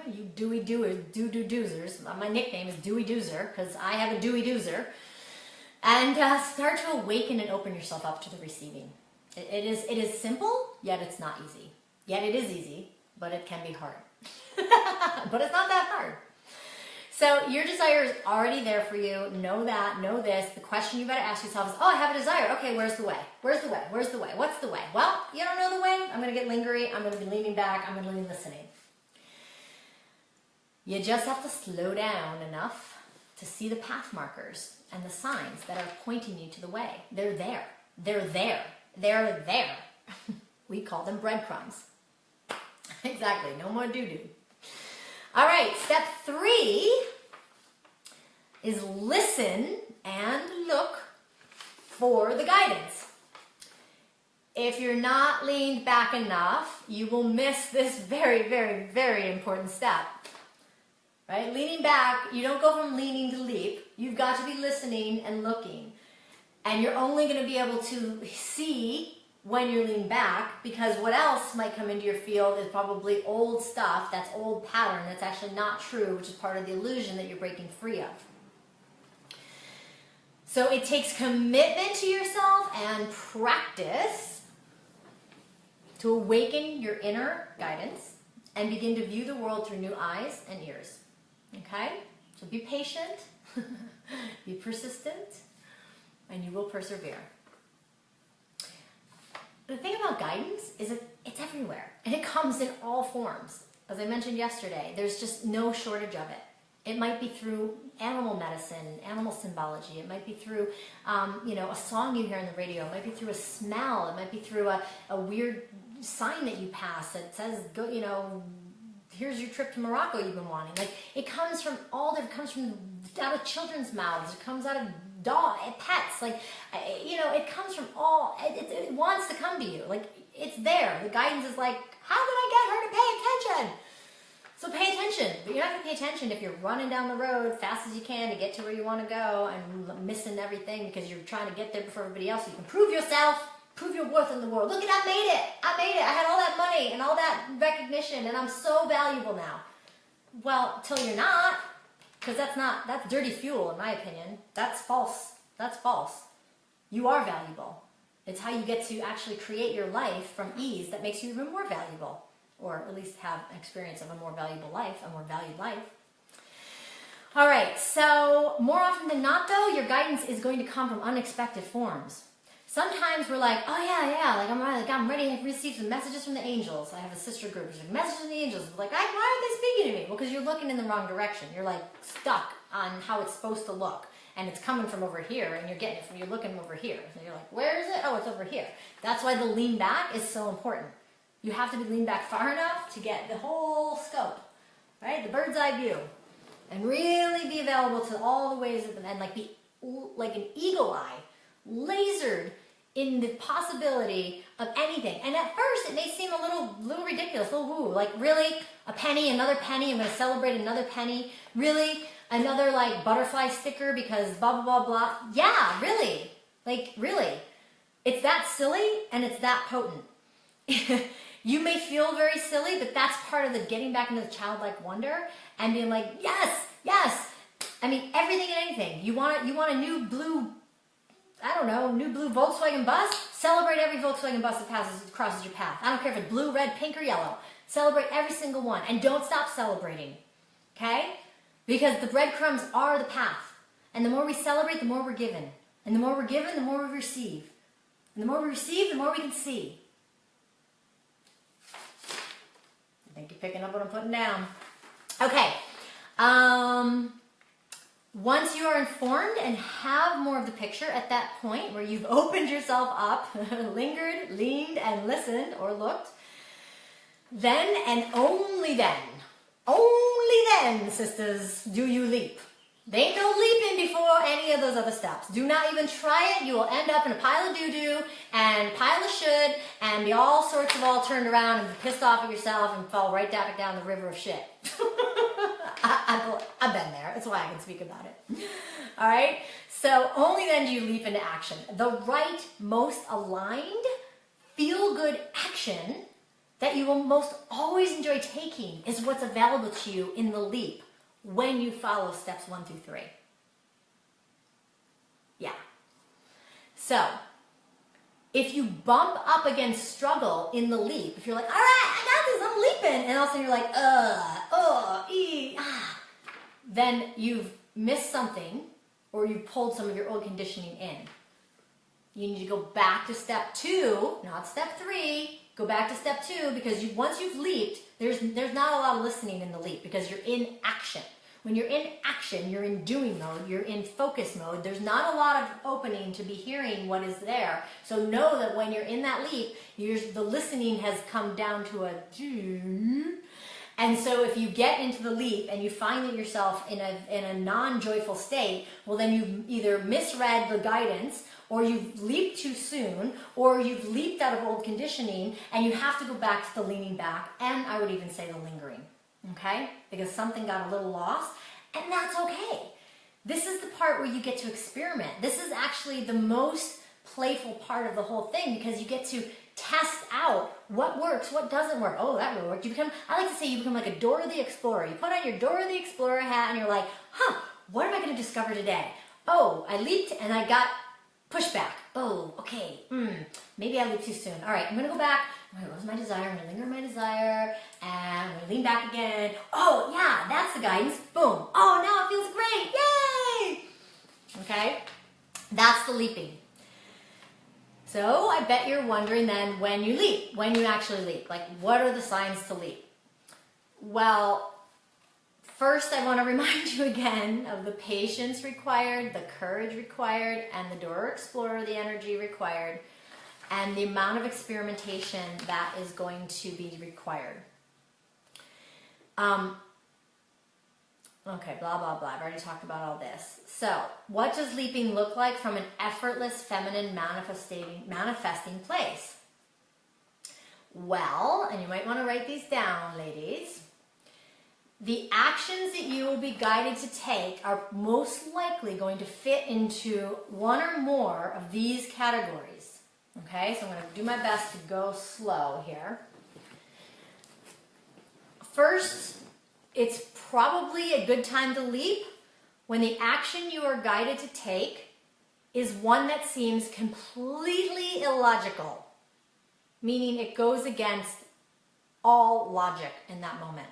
You doozy-doers, do-do-doozers. My nickname is Dooey-Doozer because I have a Dooey-Doozer. And start to awaken and open yourself up to the receiving. It is simple, yet it's not easy. Yet it is easy, but it can be hard. But it's not that hard. So your desire is already there for you. Know that, know this. The question you got to ask yourself is, oh, I have a desire. Okay, where's the way? Where's the way? Where's the way? What's the way? Well, you don't know the way. I'm going to get lingery. I'm going to be leaning back. I'm going to be listening. You just have to slow down enough to see the path markers and the signs that are pointing you to the way. They're there. They're there. They're there. We call them breadcrumbs. Exactly. No more doo-doo. All right, step 3 is listen and look for the guidance. If you're not leaned back enough, you will miss this very, very, very important step. Right? Leaning back, you don't go from leaning to leap. You've got to be listening and looking. And you're only going to be able to see when you're leaning back, because what else might come into your field is probably old stuff, that's old pattern, that's actually not true, which is part of the illusion that you're breaking free of. So it takes commitment to yourself and practice to awaken your inner guidance and begin to view the world through new eyes and ears. Okay? So be patient, be persistent, and you will persevere. The thing about guidance is it's everywhere, and it comes in all forms. As I mentioned yesterday, there's just no shortage of it. It might be through animal medicine, animal symbology. It might be through, a song you hear on the radio. It might be through a smell. It might be through a weird sign that you pass that says, go, here's your trip to Morocco you've been wanting. Like, it comes from it comes from out of children's mouths. It comes out of pets. Like, it comes from it wants to come to you. Like, it's there. The guidance is like, how can I get her to pay attention? So pay attention. But you're not going to pay attention if you're running down the road fast as you can to get to where you want to go and missing everything because you're trying to get there before everybody else. So you can prove yourself, prove your worth in the world. Look at, I made it. I had all that money and all that recognition, and I'm so valuable now. Well, till you're not, because that's dirty fuel, in my opinion. That's false. That's false. You are valuable. It's how you get to actually create your life from ease that makes you even more valuable, or at least have an experience of a more valuable life, a more valued life. All right, so more often than not, though, your guidance is going to come from unexpected forms. Sometimes we're like, oh yeah, I'm ready to receive some messages from the angels. I have a sister group, there's like messages from the angels. Like, why aren't they speaking to me? Well, because you're looking in the wrong direction. You're like stuck on how it's supposed to look. And it's coming from over here, and you're looking over here. So you're like, where is it? Oh, it's over here. That's why the lean back is so important. You have to be leaned back far enough to get the whole scope, right? The bird's eye view. And really be available to all the ways of them, and be like an eagle eye, lasered in the possibility of anything. And at first, it may seem a little ridiculous, a little woo. Like, really? A penny, another penny, I'm going to celebrate another penny. Really? Another, butterfly sticker because blah, blah, blah, blah. Yeah, really. Really. It's that silly, and it's that potent. You may feel very silly, but that's part of the getting back into the childlike wonder and being like, yes, yes. I mean, everything and anything. You want a new blue, new blue Volkswagen bus? Celebrate every Volkswagen bus that crosses your path. I don't care if it's blue, red, pink, or yellow. Celebrate every single one, and don't stop celebrating, okay? Because the breadcrumbs are the path. And the more we celebrate, the more we're given. And the more we're given, the more we receive. And the more we receive, the more we can see. I think you're picking up what I'm putting down. Okay. Once you are informed and have more of the picture at that point where you've opened yourself up, lingered, leaned, and listened or looked, then and only then, sisters, do you leap. There ain't no leaping before any of those other steps. Do not even try it. You will end up in a pile of doo-doo and a pile of should and be all sorts of all turned around and be pissed off at yourself and fall right back down the river of shit. I've been there. That's why I can speak about it. All right? So only then do you leap into action. The right, most aligned, feel-good action that you will most always enjoy taking is what's available to you in the leap when you follow steps 1 through 3. Yeah. So, if you bump up against struggle in the leap, if you're like, all right, I got this, I'm leaping, and all of a sudden you're like, then you've missed something, or you've pulled some of your old conditioning in. You need to go back to step 2, not step 3. Go back to step 2, because once you've leaped, there's not a lot of listening in the leap, because you're in action. When you're in action, you're in doing mode, you're in focus mode. There's not a lot of opening to be hearing what is there. So know that when you're in that leap, the listening has come down to a, And so if you get into the leap and you find that yourself in a non-joyful state, well then you've either misread the guidance, or you've leaped too soon, or you've leaped out of old conditioning, and you have to go back to the leaning back, and I would even say the lingering, okay? Because something got a little lost, and that's okay. This is the part where you get to experiment. This is actually the most playful part of the whole thing, because you get to test out what works, what doesn't work. Oh, that really worked. I like to say you become like a Dora the Explorer. You put on your Dora the Explorer hat and you're like, what am I going to discover today? Oh, I leaped and I got pushback. Oh, okay. Maybe I leaped too soon. All right, I'm going to go back. I'm going to lose my desire. I'm going to linger my desire. And I'm going to lean back again. Oh, yeah, that's the guidance. Boom. Oh, now it feels great. Yay! Okay? That's the leaping. So I bet you're wondering then when you leap, when you actually leap, like what are the signs to leap? Well, first I want to remind you again of the patience required, the courage required, and the Dora Explorer, the energy required, and the amount of experimentation that is going to be required. Okay, blah, blah, blah. I've already talked about all this. So, what does leaping look like from an effortless, feminine, manifesting place? Well, and you might want to write these down, ladies. The actions that you will be guided to take are most likely going to fit into one or more of these categories. Okay, so I'm going to do my best to go slow here. First, it's probably a good time to leap when the action you are guided to take is one that seems completely illogical, meaning it goes against all logic in that moment.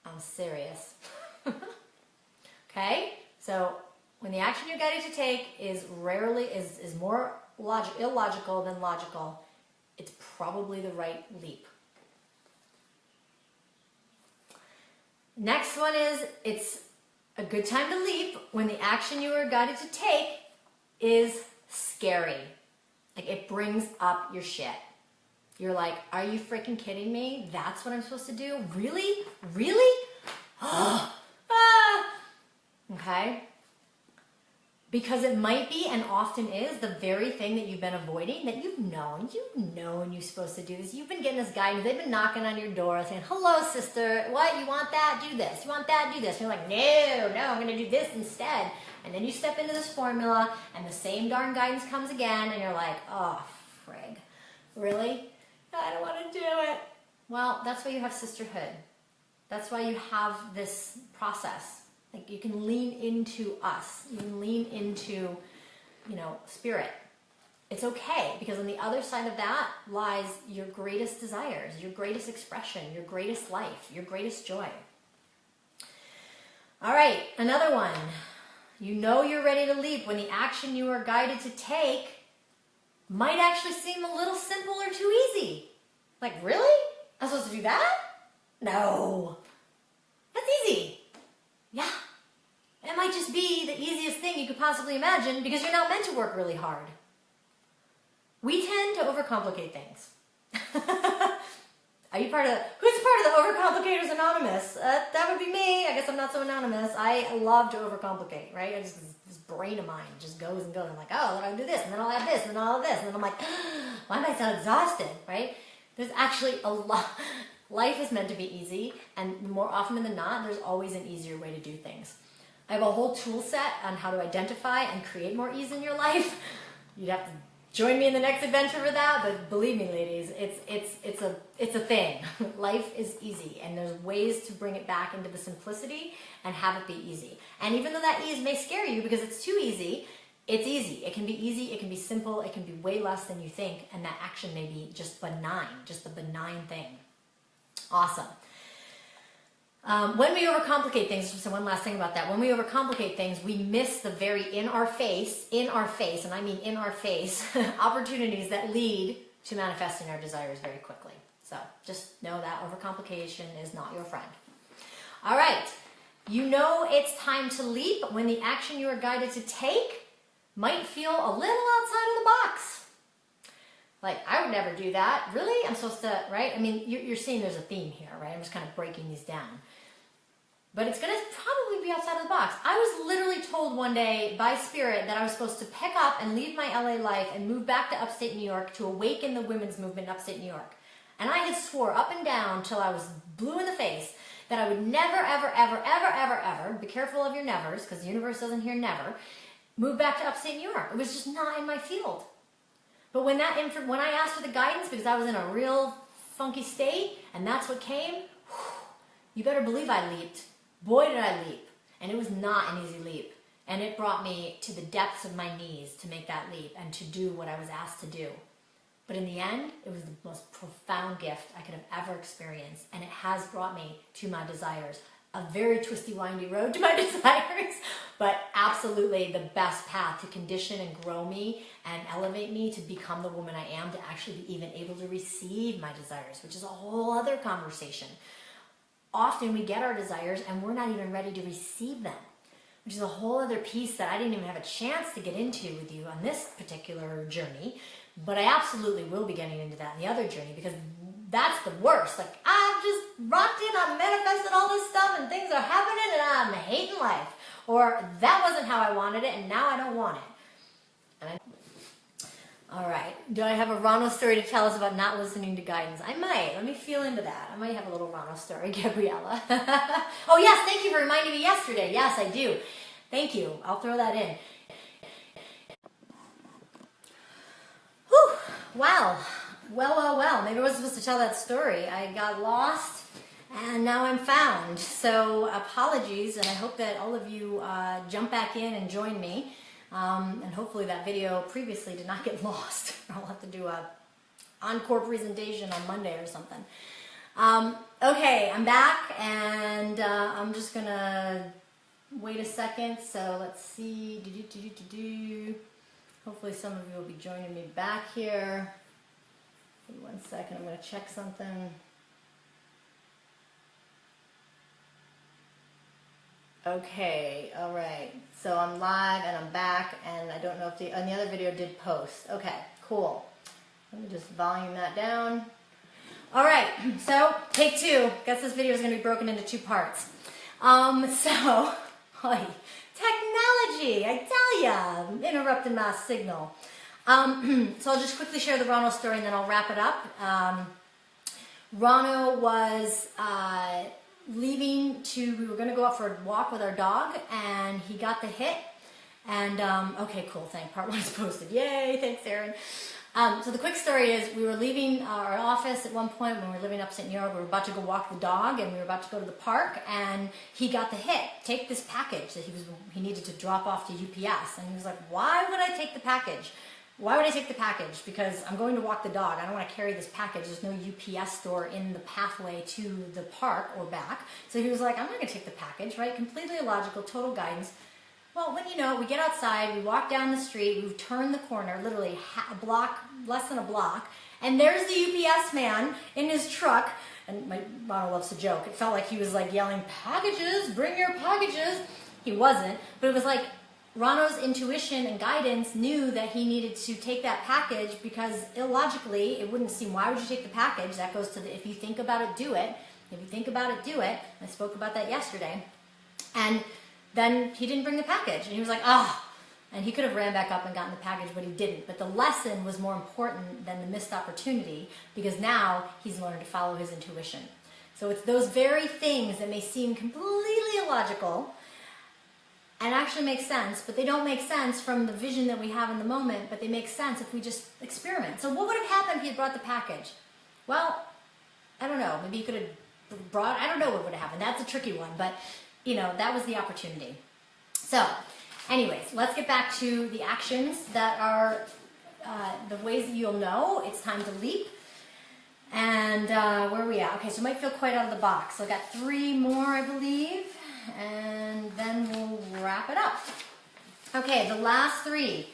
I'm serious. Okay? So when the action you're guided to take is more illogical than logical, it's probably the right leap. Next one is, it's a good time to leap when the action you are guided to take is scary. Like it brings up your shit. You're like, are you freaking kidding me? That's what I'm supposed to do? Really? Really? Okay? Because it might be, and often is, the very thing that you've been avoiding, that you've known you're supposed to do this. You've been getting this guidance. They've been knocking on your door saying, hello, sister. What? You want that? Do this. You want that? Do this. And you're like, no, I'm going to do this instead. And then you step into this formula, and the same darn guidance comes again, and you're like, oh, frig. Really? I don't want to do it. Well, that's why you have sisterhood. That's why you have this process. Like you can lean into us. You can lean into, spirit. It's okay, because on the other side of that lies your greatest desires, your greatest expression, your greatest life, your greatest joy. All right, another one. You know you're ready to leap when the action you are guided to take might actually seem a little simple or too easy. Like, really? I'm supposed to do that? No. That's easy. Yeah. It might just be the easiest thing you could possibly imagine because you're not meant to work really hard. We tend to overcomplicate things. Are you who's part of the Overcomplicators Anonymous? That would be me. I guess I'm not so anonymous. I love to overcomplicate, right? This brain of mine just goes and goes. I'm like, oh, then I'll do this, and then I'll have this, and then I'll have this. And then I'm like, why am I so exhausted, right? There's actually a lot. Life is meant to be easy, and more often than not, there's always an easier way to do things. I have a whole tool set on how to identify and create more ease in your life. You'd have to join me in the next adventure for that, but believe me, ladies, it's a thing. Life is easy, and there's ways to bring it back into the simplicity and have it be easy. And even though that ease may scare you because it's too easy, it's easy. It can be easy, it can be simple, it can be way less than you think, and that action may be just benign, just a benign thing. Awesome. When we overcomplicate things, so one last thing about that, when we overcomplicate things, we miss the very in our face, and I mean in our face, opportunities that lead to manifesting our desires very quickly. So just know that overcomplication is not your friend. All right. You know it's time to leap when the action you are guided to take might feel a little outside of the box. Like, I would never do that. Really? I'm supposed to, right? I mean, you're seeing there's a theme here, right? I'm just kind of breaking these down. But it's going to probably be outside of the box. I was literally told one day by Spirit that I was supposed to pick up and leave my LA life and move back to upstate New York to awaken the women's movement in upstate New York. And I had swore up and down till I was blue in the face that I would never, ever, ever, ever, ever, ever, be careful of your nevers, because the universe doesn't hear never, move back to upstate New York. It was just not in my field. But when I asked for the guidance, because I was in a real funky state, and that's what came, you better believe I leaped. Boy, did I leap. And it was not an easy leap. And it brought me to the depths of my knees to make that leap and to do what I was asked to do. But in the end, it was the most profound gift I could have ever experienced. And it has brought me to my desires. A very twisty, windy road to my desires, but absolutely the best path to condition and grow me and elevate me to become the woman I am, to actually be even able to receive my desires, which is a whole other conversation. Often we get our desires and we're not even ready to receive them, which is a whole other piece that I didn't even have a chance to get into with you on this particular journey. But I absolutely will be getting into that in the other journey, because that's the worst. Like, I've just rocked in, I've manifested all this stuff and things are happening and I'm hating life. Or that wasn't how I wanted it and now I don't want it. All right. Do I have a Ronald story to tell us about not listening to guidance? I might. Let me feel into that. I might have a little Ronald story, Gabriella. Oh, yes. Thank you for reminding me yesterday. Yes, I do. Thank you. I'll throw that in. Whew. Wow. Well. Maybe I wasn't supposed to tell that story. I got lost and now I'm found. So apologies, and I hope that all of you jump back in and join me. And hopefully that video previously did not get lost. I'll have to do a encore presentation on Monday or something. Okay, I'm back, and I'm just gonna wait a second. So let's see. Hopefully some of you will be joining me back here. Give me 1 second. I'm gonna check something. Okay, all right. So I'm live and I'm back, and I don't know if the other video did post. Okay, cool. Let me just volume that down. All right, so take two. Guess this video is going to be broken into 2 parts. Technology, I tell ya, interrupted my signal. So I'll just quickly share the Ronald story and then I'll wrap it up. Ronald was leaving we were going to go out for a walk with our dog, and he got the hit. And, okay, cool, thanks. Part 1 is posted. Yay, thanks, Aaron. So the quick story is, we were leaving our office at one point when we were living upstate New York. We were about to go walk the dog, and we were about to go to the park, and he got the hit. Take this package that he needed to drop off to UPS. And he was like, why would I take the package? Why would I take the package? Because I'm going to walk the dog. I don't want to carry this package. There's no UPS store in the pathway to the park or back. So he was like, I'm not going to take the package, right? Completely illogical, total guidance. Well, when you know, we get outside, we walk down the street, we've turned the corner, literally a block, less than a block, and there's the UPS man in his truck. And my Ronald loves to joke. It felt like he was like yelling, packages, bring your packages. He wasn't, but it was like, Ronald's intuition and guidance knew that he needed to take that package, because illogically it wouldn't seem, why would you take the package? That goes to the, if you think about it, do it. If you think about it, do it. I spoke about that yesterday. And then he didn't bring the package, and he was like, oh. And he could have ran back up and gotten the package, but he didn't. But the lesson was more important than the missed opportunity, because now he's learned to follow his intuition. So it's those very things that may seem completely illogical and actually make sense, but they don't make sense from the vision that we have in the moment, but they make sense if we just experiment. So what would have happened if he had brought the package? Well, I don't know. Maybe he could have brought, I don't know what would have happened. That's a tricky one, but you know, that was the opportunity. So anyways, let's get back to the actions that are the ways that you'll know it's time to leap. And where are we at? Okay, so it might feel quite out of the box. So I got 3 more, I believe, and then we'll wrap it up. Okay, the last 3.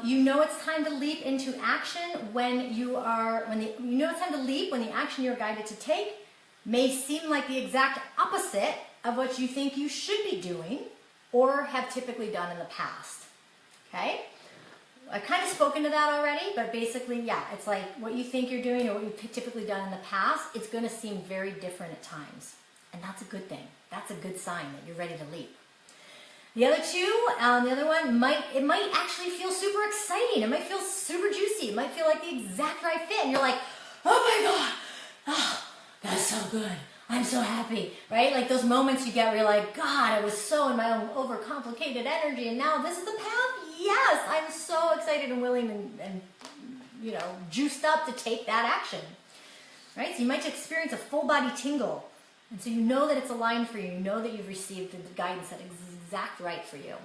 You know it's time to leap into action when you know it's time to leap when the action you're guided to take may seem like the exact opposite of what you think you should be doing or have typically done in the past. Okay? I've kind of spoken to that already, but basically, yeah, it's like what you think you're doing or what you've typically done in the past, it's going to seem very different at times. And that's a good thing. That's a good sign that you're ready to leap. The other two, the other one, might actually feel super exciting. It might feel super juicy. It might feel like the exact right fit. And you're like, oh my God, oh, that's so good. I'm so happy, right? Like those moments you get where you're like, God, I was so in my own overcomplicated energy, and now this is the path. Yes, I'm so excited and willing and you know, juiced up to take that action, right? So you might experience a full body tingle, and so you know that it's aligned for you. You know that you've received the guidance that is exact right for you.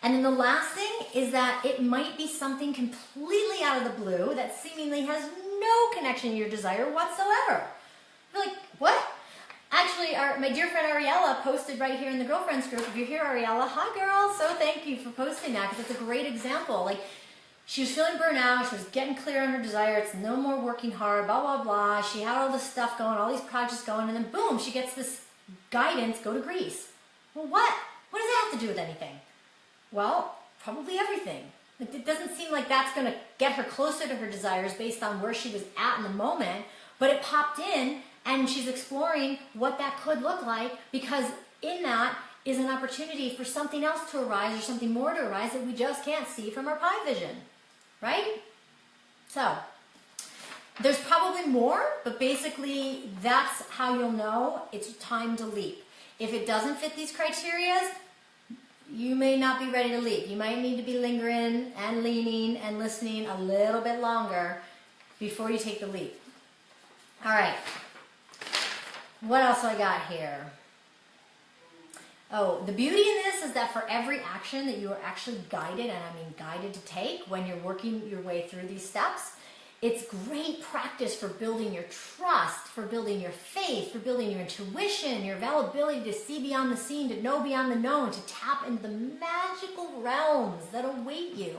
And then the last thing is that it might be something completely out of the blue that seemingly has no connection to your desire whatsoever. You're like, what? Actually, my dear friend Ariella posted right here in the girlfriends group. If you're here, Ariella, hi girl. So thank you for posting that, because it's a great example. Like, she was feeling burnout. She was getting clear on her desire. It's no more working hard, blah, blah, blah. She had all this stuff going, all these projects going, and then boom, she gets this guidance, go to Greece. Well, what? What does that have to do with anything? Well, probably everything. It doesn't seem like that's going to get her closer to her desires based on where she was at in the moment, but it popped in, and she's exploring what that could look like, because in that is an opportunity for something else to arise or something more to arise that we just can't see from our pie vision, right? So there's probably more, but basically that's how you'll know it's time to leap. If it doesn't fit these criteria, you may not be ready to leap. You might need to be lingering and leaning and listening a little bit longer before you take the leap. All right. What else I got here? Oh, the beauty in this is that for every action that you are actually guided, and I mean guided to take when you're working your way through these steps, it's great practice for building your trust, for building your faith, for building your intuition, your availability to see beyond the seen, to know beyond the known, to tap into the magical realms that await you.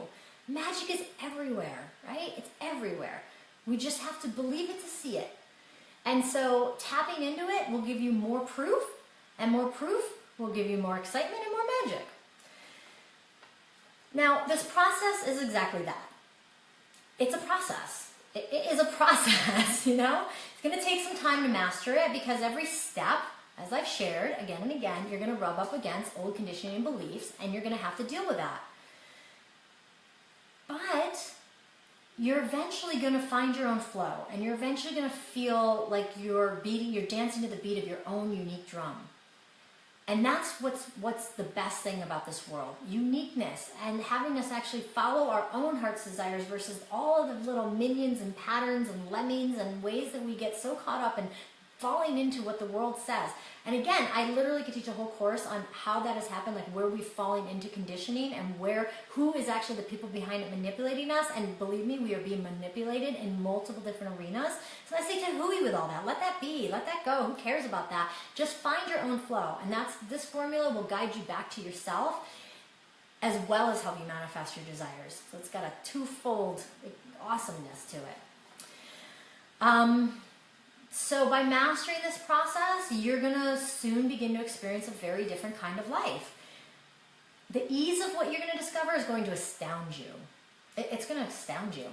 Magic is everywhere, right? It's everywhere. We just have to believe it to see it. And so tapping into it will give you more proof, and more proof will give you more excitement and more magic. Now, this process is exactly that. It's a process. It is a process, you know? It's going to take some time to master it, because every step, as I've shared again and again, you're going to rub up against old conditioning and beliefs, and you're going to have to deal with that. But you're eventually going to find your own flow, and you're eventually going to feel like you're dancing to the beat of your own unique drum. And that's what's the best thing about this world, uniqueness, and having us actually follow our own heart's desires versus all of the little minions and patterns and lemmings and ways that we get so caught up in falling into what the world says. And again, I literally could teach a whole course on how that has happened, like where we've fallen into conditioning and who is actually the people behind it manipulating us. And believe me, we are being manipulated in multiple different arenas. So I say to hooey with all that. Let that be. Let that go. Who cares about that? Just find your own flow. And this formula will guide you back to yourself, as well as help you manifest your desires. So it's got a twofold awesomeness to it. So by mastering this process, you're going to soon begin to experience a very different kind of life. The ease of what you're going to discover is going to astound you. It's going to astound you.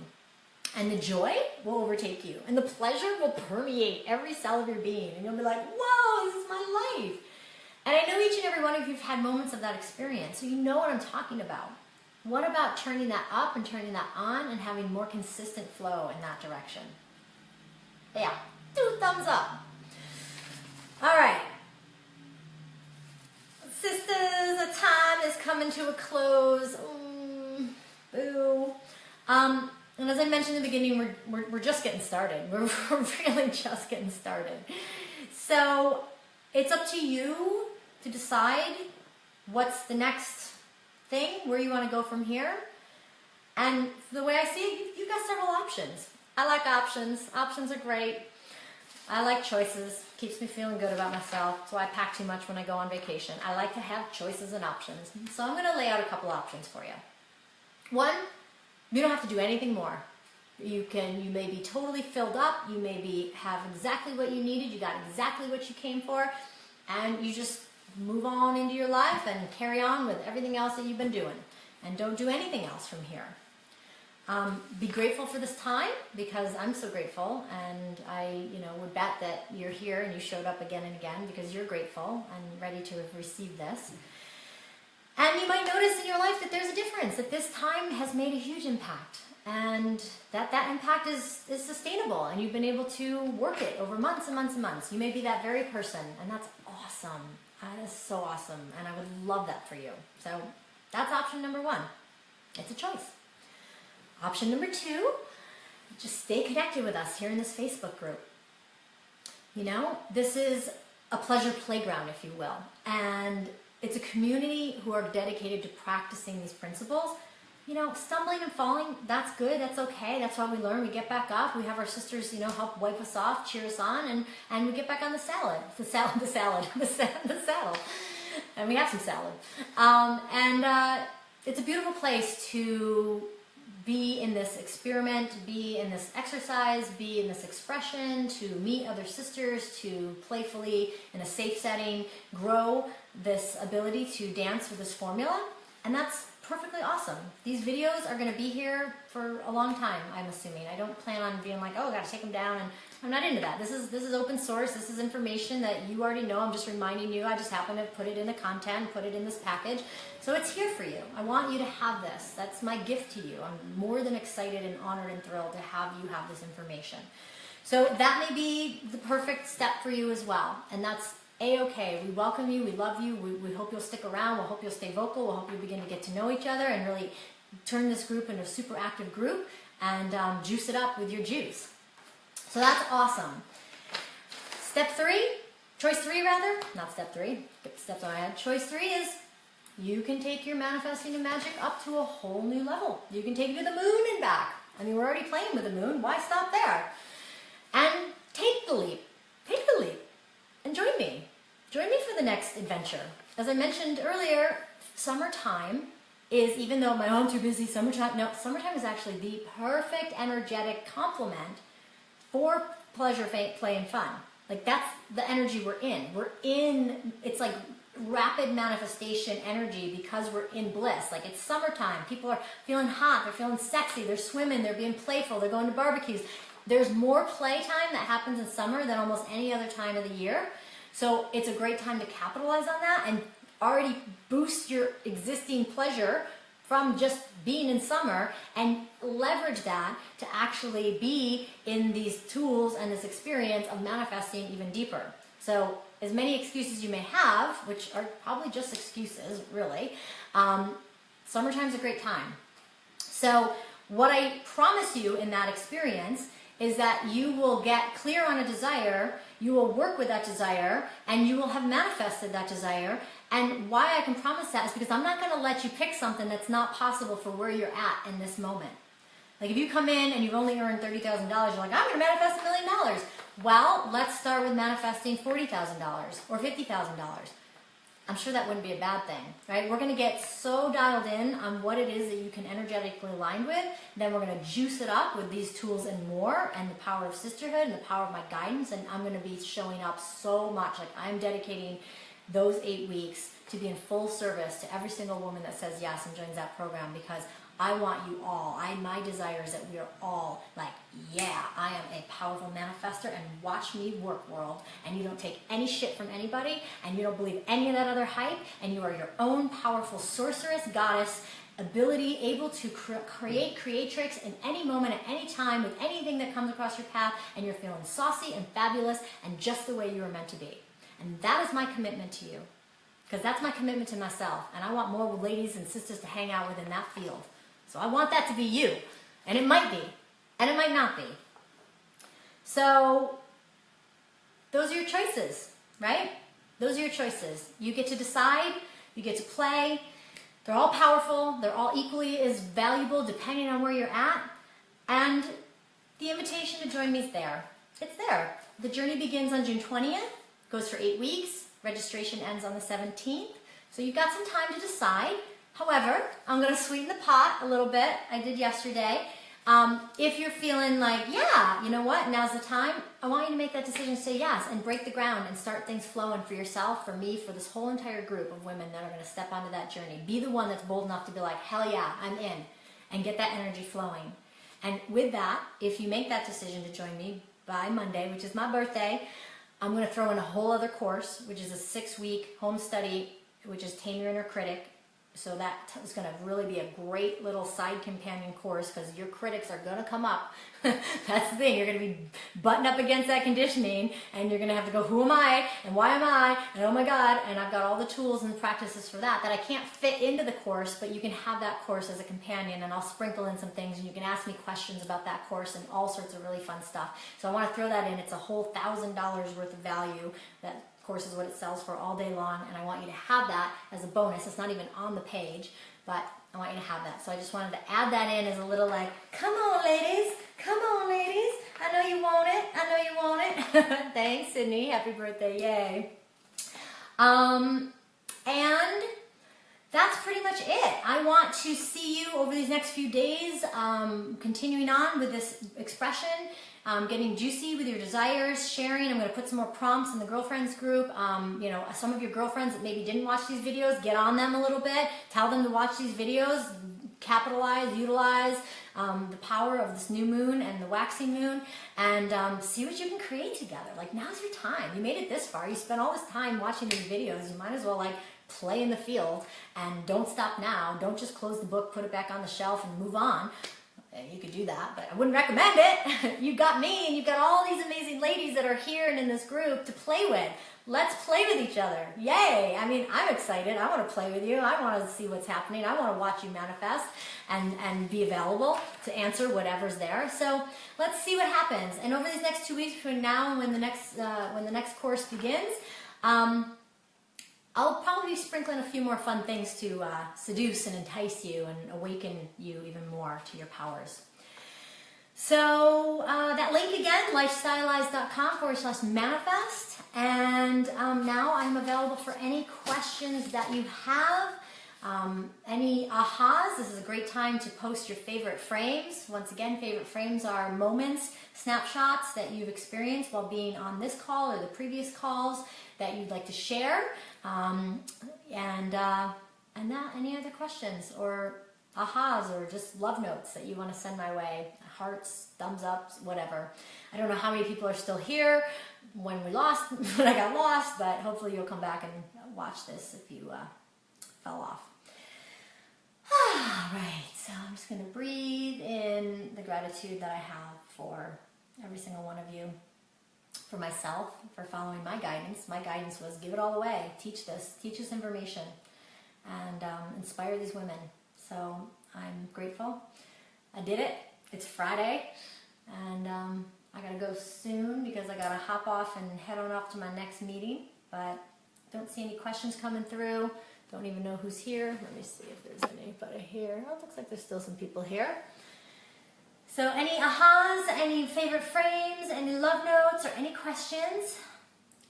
And the joy will overtake you. And the pleasure will permeate every cell of your being. And you'll be like, whoa, this is my life. And I know each and every one of you have had moments of that experience, so you know what I'm talking about. What about turning that up and turning that on and having more consistent flow in that direction? Yeah. 2 thumbs up. All right. Sisters, the time is coming to a close. Boo. And as I mentioned in the beginning, we're just getting started. We're really just getting started. So it's up to you to decide what's the next thing, where you want to go from here. And the way I see it, you've got several options. I like options. Options are great. I like choices. Keeps me feeling good about myself. So I pack too much when I go on vacation. I like to have choices and options. So I'm going to lay out a couple options for you. One, you don't have to do anything more. You may be totally filled up. You may have exactly what you needed. You got exactly what you came for. And you just move on into your life and carry on with everything else that you've been doing. and don't do anything else from here. Be grateful for this time, because I'm so grateful, and I, would bet that you're here and you showed up again and again because you're grateful and ready to have received this. And you might notice in your life that there's a difference, that this time has made a huge impact, and that impact is sustainable, and you've been able to work it over months and months and months. You may be that very person, and that's awesome. That is so awesome, and I would love that for you. So that's option number one. It's a choice. Option number two, just stay connected with us here in this Facebook group. This is a pleasure playground, if you will, and it's a community who are dedicated to practicing these principles. Stumbling and falling, that's good, that's okay, that's how we learn. We get back up, we have our sisters, help wipe us off, cheer us on, and we get back on the saddle. And we have some salad. It's a beautiful place to be in this experiment, be in this exercise, be in this expression, to meet other sisters, to playfully, in a safe setting, grow this ability to dance with this formula. And that's perfectly awesome. These videos are going to be here for a long time, I'm assuming. I don't plan on being like, oh, I got to take them down, and I'm not into that. This is open source. This is information that you already know. I'm just reminding you. I just happen to put it in the content, put it in this package. So it's here for you. I want you to have this. That's my gift to you. I'm more than excited and honored and thrilled to have you have this information. So that may be the perfect step for you as well. And that's A-okay. We welcome you. We love you. We hope you'll stick around. We hope you'll stay vocal. We hope you begin to get to know each other and really turn this group into a super active group and juice it up with your juice. So that's awesome. Choice three rather, not step three, get the steps on my head. Choice three is you can take your manifesting and magic up to a whole new level. You can take it to the moon and back. I mean, we're already playing with the moon. Why stop there? And take the leap. Take the leap. And join me. Join me for the next adventure. As I mentioned earlier, summertime is, even though I'm too busy, summertime is actually the perfect energetic complement for pleasure, play, and fun. Like, that's the energy we're in. It's like rapid manifestation energy because we're in bliss. Like, it's summertime. People are feeling hot. They're feeling sexy. They're swimming. They're being playful. They're going to barbecues. There's more playtime that happens in summer than almost any other time of the year. So it's a great time to capitalize on that and already boost your existing pleasure from just being in summer and leverage that to actually be in these tools and this experience of manifesting even deeper. So as many excuses you may have, which are probably just excuses, really, summertime's a great time. So what I promise you in that experience is that you will get clear on a desire, you will work with that desire, and you will have manifested that desire. And why I can promise that is because I'm not going to let you pick something that's not possible for where you're at in this moment. Like, if you come in and you've only earned $30,000, you're like, I'm going to manifest $1 million. Well, let's start with manifesting $40,000 or $50,000. I'm sure that wouldn't be a bad thing, right? We're going to get so dialed in on what it is that you can energetically align with, then we're going to juice it up with these tools and more, and the power of sisterhood and the power of my guidance, and I'm going to be showing up so much. Like, I'm dedicating those 8 weeks to be in full service to every single woman that says yes and joins that program, because I want you all. My desire is that we are all like, yeah, I am a powerful manifester, and watch me work, world. And you don't take any shit from anybody, and you don't believe any of that other hype, and you are your own powerful sorceress, goddess, ability, able to create creatrix in any moment, at any time, with anything that comes across your path, and you're feeling saucy and fabulous and just the way you were meant to be. And that is my commitment to you, because that's my commitment to myself, and I want more ladies and sisters to hang out with in that field. So I want that to be you, and it might be, and it might not be. So those are your choices, right? Those are your choices. You get to decide, you get to play. They're all powerful, they're all equally as valuable depending on where you're at, and the invitation to join me is there. It's there. The journey begins on June 20th, goes for 8 weeks, registration ends on the 17th, so you've got some time to decide. However, I'm going to sweeten the pot a little bit. I did yesterday. If you're feeling like, yeah, you know what, now's the time, I want you to make that decision, say yes, and break the ground and start things flowing for yourself, for me, for this whole entire group of women that are going to step onto that journey. Be the one that's bold enough to be like, hell yeah, I'm in, and get that energy flowing. And with that, if you make that decision to join me by Monday, which is my birthday, I'm going to throw in a whole other course, which is a 6-week home study, which is Tame Your Inner Critic. So that is going to really be a great little side companion course, because your critics are going to come up. That's the thing. You're going to be butting up against that conditioning, and you're going to have to go, who am I? And why am I? And oh my God. And I've got all the tools and practices for that I can't fit into the course, but you can have that course as a companion, and I'll sprinkle in some things, and you can ask me questions about that course and all sorts of really fun stuff. So I want to throw that in. It's a whole $1,000 worth of value. That course is what it sells for all day long, and I want you to have that as a bonus. It's not even on the page, but I want you to have that. So I just wanted to add that in as a little like, come on ladies, I know you want it, Thanks, Sydney, happy birthday, yay. And that's pretty much it. I want to see you over these next few days, continuing on with this expression, getting juicy with your desires, sharing. I'm going to put some more prompts in the girlfriends group. You know, some of your girlfriends that maybe didn't watch these videos, get on them a little bit. Tell them to watch these videos. Capitalize, utilize the power of this new moon and the waxing moon, and see what you can create together. Like, now's your time. You made it this far. You spent all this time watching these videos. You might as well, like, play in the field, and don't stop now. Don't just close the book, put it back on the shelf, and move on. You could do that, but I wouldn't recommend it. You've got me, and you've got all these amazing ladies that are here and in this group to play with. Let's play with each other. Yay! I mean, I'm excited. I want to play with you. I want to see what's happening. I want to watch you manifest and be available to answer whatever's there. So let's see what happens. And over these next 2 weeks between now and when the next course begins, I'll probably be sprinkling a few more fun things to seduce and entice you and awaken you even more to your powers. So that link again, lifestyleize.com/manifest. And now I'm available for any questions that you have, any ahas. This is a great time to post your favorite frames. Once again, favorite frames are moments, snapshots that you've experienced while being on this call or the previous calls that you'd like to share. And any other questions or ahas or just love notes that you want to send my way, hearts, thumbs ups, whatever. I don't know how many people are still here when I got lost, but hopefully you'll come back and watch this if you fell off. All right, so I'm just going to breathe in the gratitude that I have for every single one of you, for myself, for following my guidance. My guidance was give it all away, teach this information, and inspire these women. So I'm grateful. I did it. It's Friday, and I gotta go soon because I gotta hop off and head on off to my next meeting, but don't see any questions coming through. Don't even know who's here. Let me see if there's anybody here. Oh, it looks like there's still some people here. So any ahas, any favorite frames, any love notes, or any questions?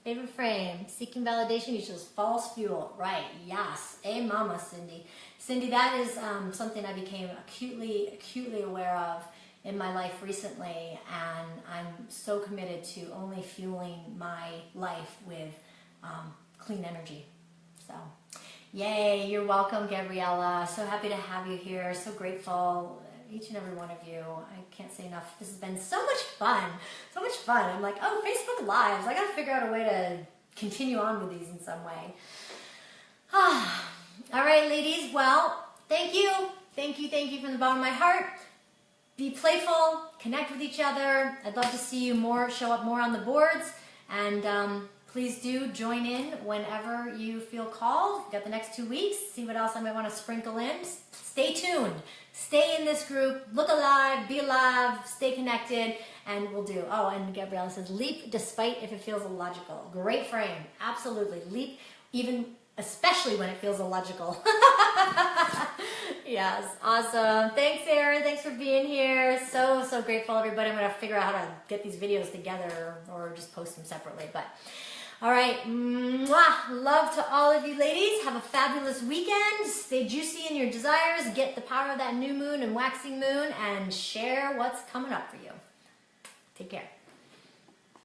Favorite frame, seeking validation equals false fuel. Right, yes. Hey mama, Cindy. Cindy, that is something I became acutely aware of in my life recently, and I'm so committed to only fueling my life with clean energy. So, yay, you're welcome, Gabriella. So happy to have you here. So grateful, each and every one of you. I can't say enough. This has been so much fun. So much fun. I'm like, oh, Facebook Lives. I got to figure out a way to continue on with these in some way. All right, ladies. Well, thank you. Thank you from the bottom of my heart. Be playful. Connect with each other. I'd love to see you show up more on the boards. And please do join in whenever you feel called. Got the next 2 weeks. See what else I might want to sprinkle in. Stay tuned. Stay in this group. Look alive. Be alive. Stay connected. And we'll do. Oh, and Gabriella says, leap despite if it feels illogical. Great frame. Absolutely. Leap especially when it feels illogical. Yes. Awesome. Thanks, Erin. Thanks for being here. So grateful, everybody. I'm going to figure out how to get these videos together or just post them separately. But All right, mwah, love to all of you ladies. Have a fabulous weekend. Stay juicy in your desires. Get the power of that new moon and waxing moon and share what's coming up for you. Take care.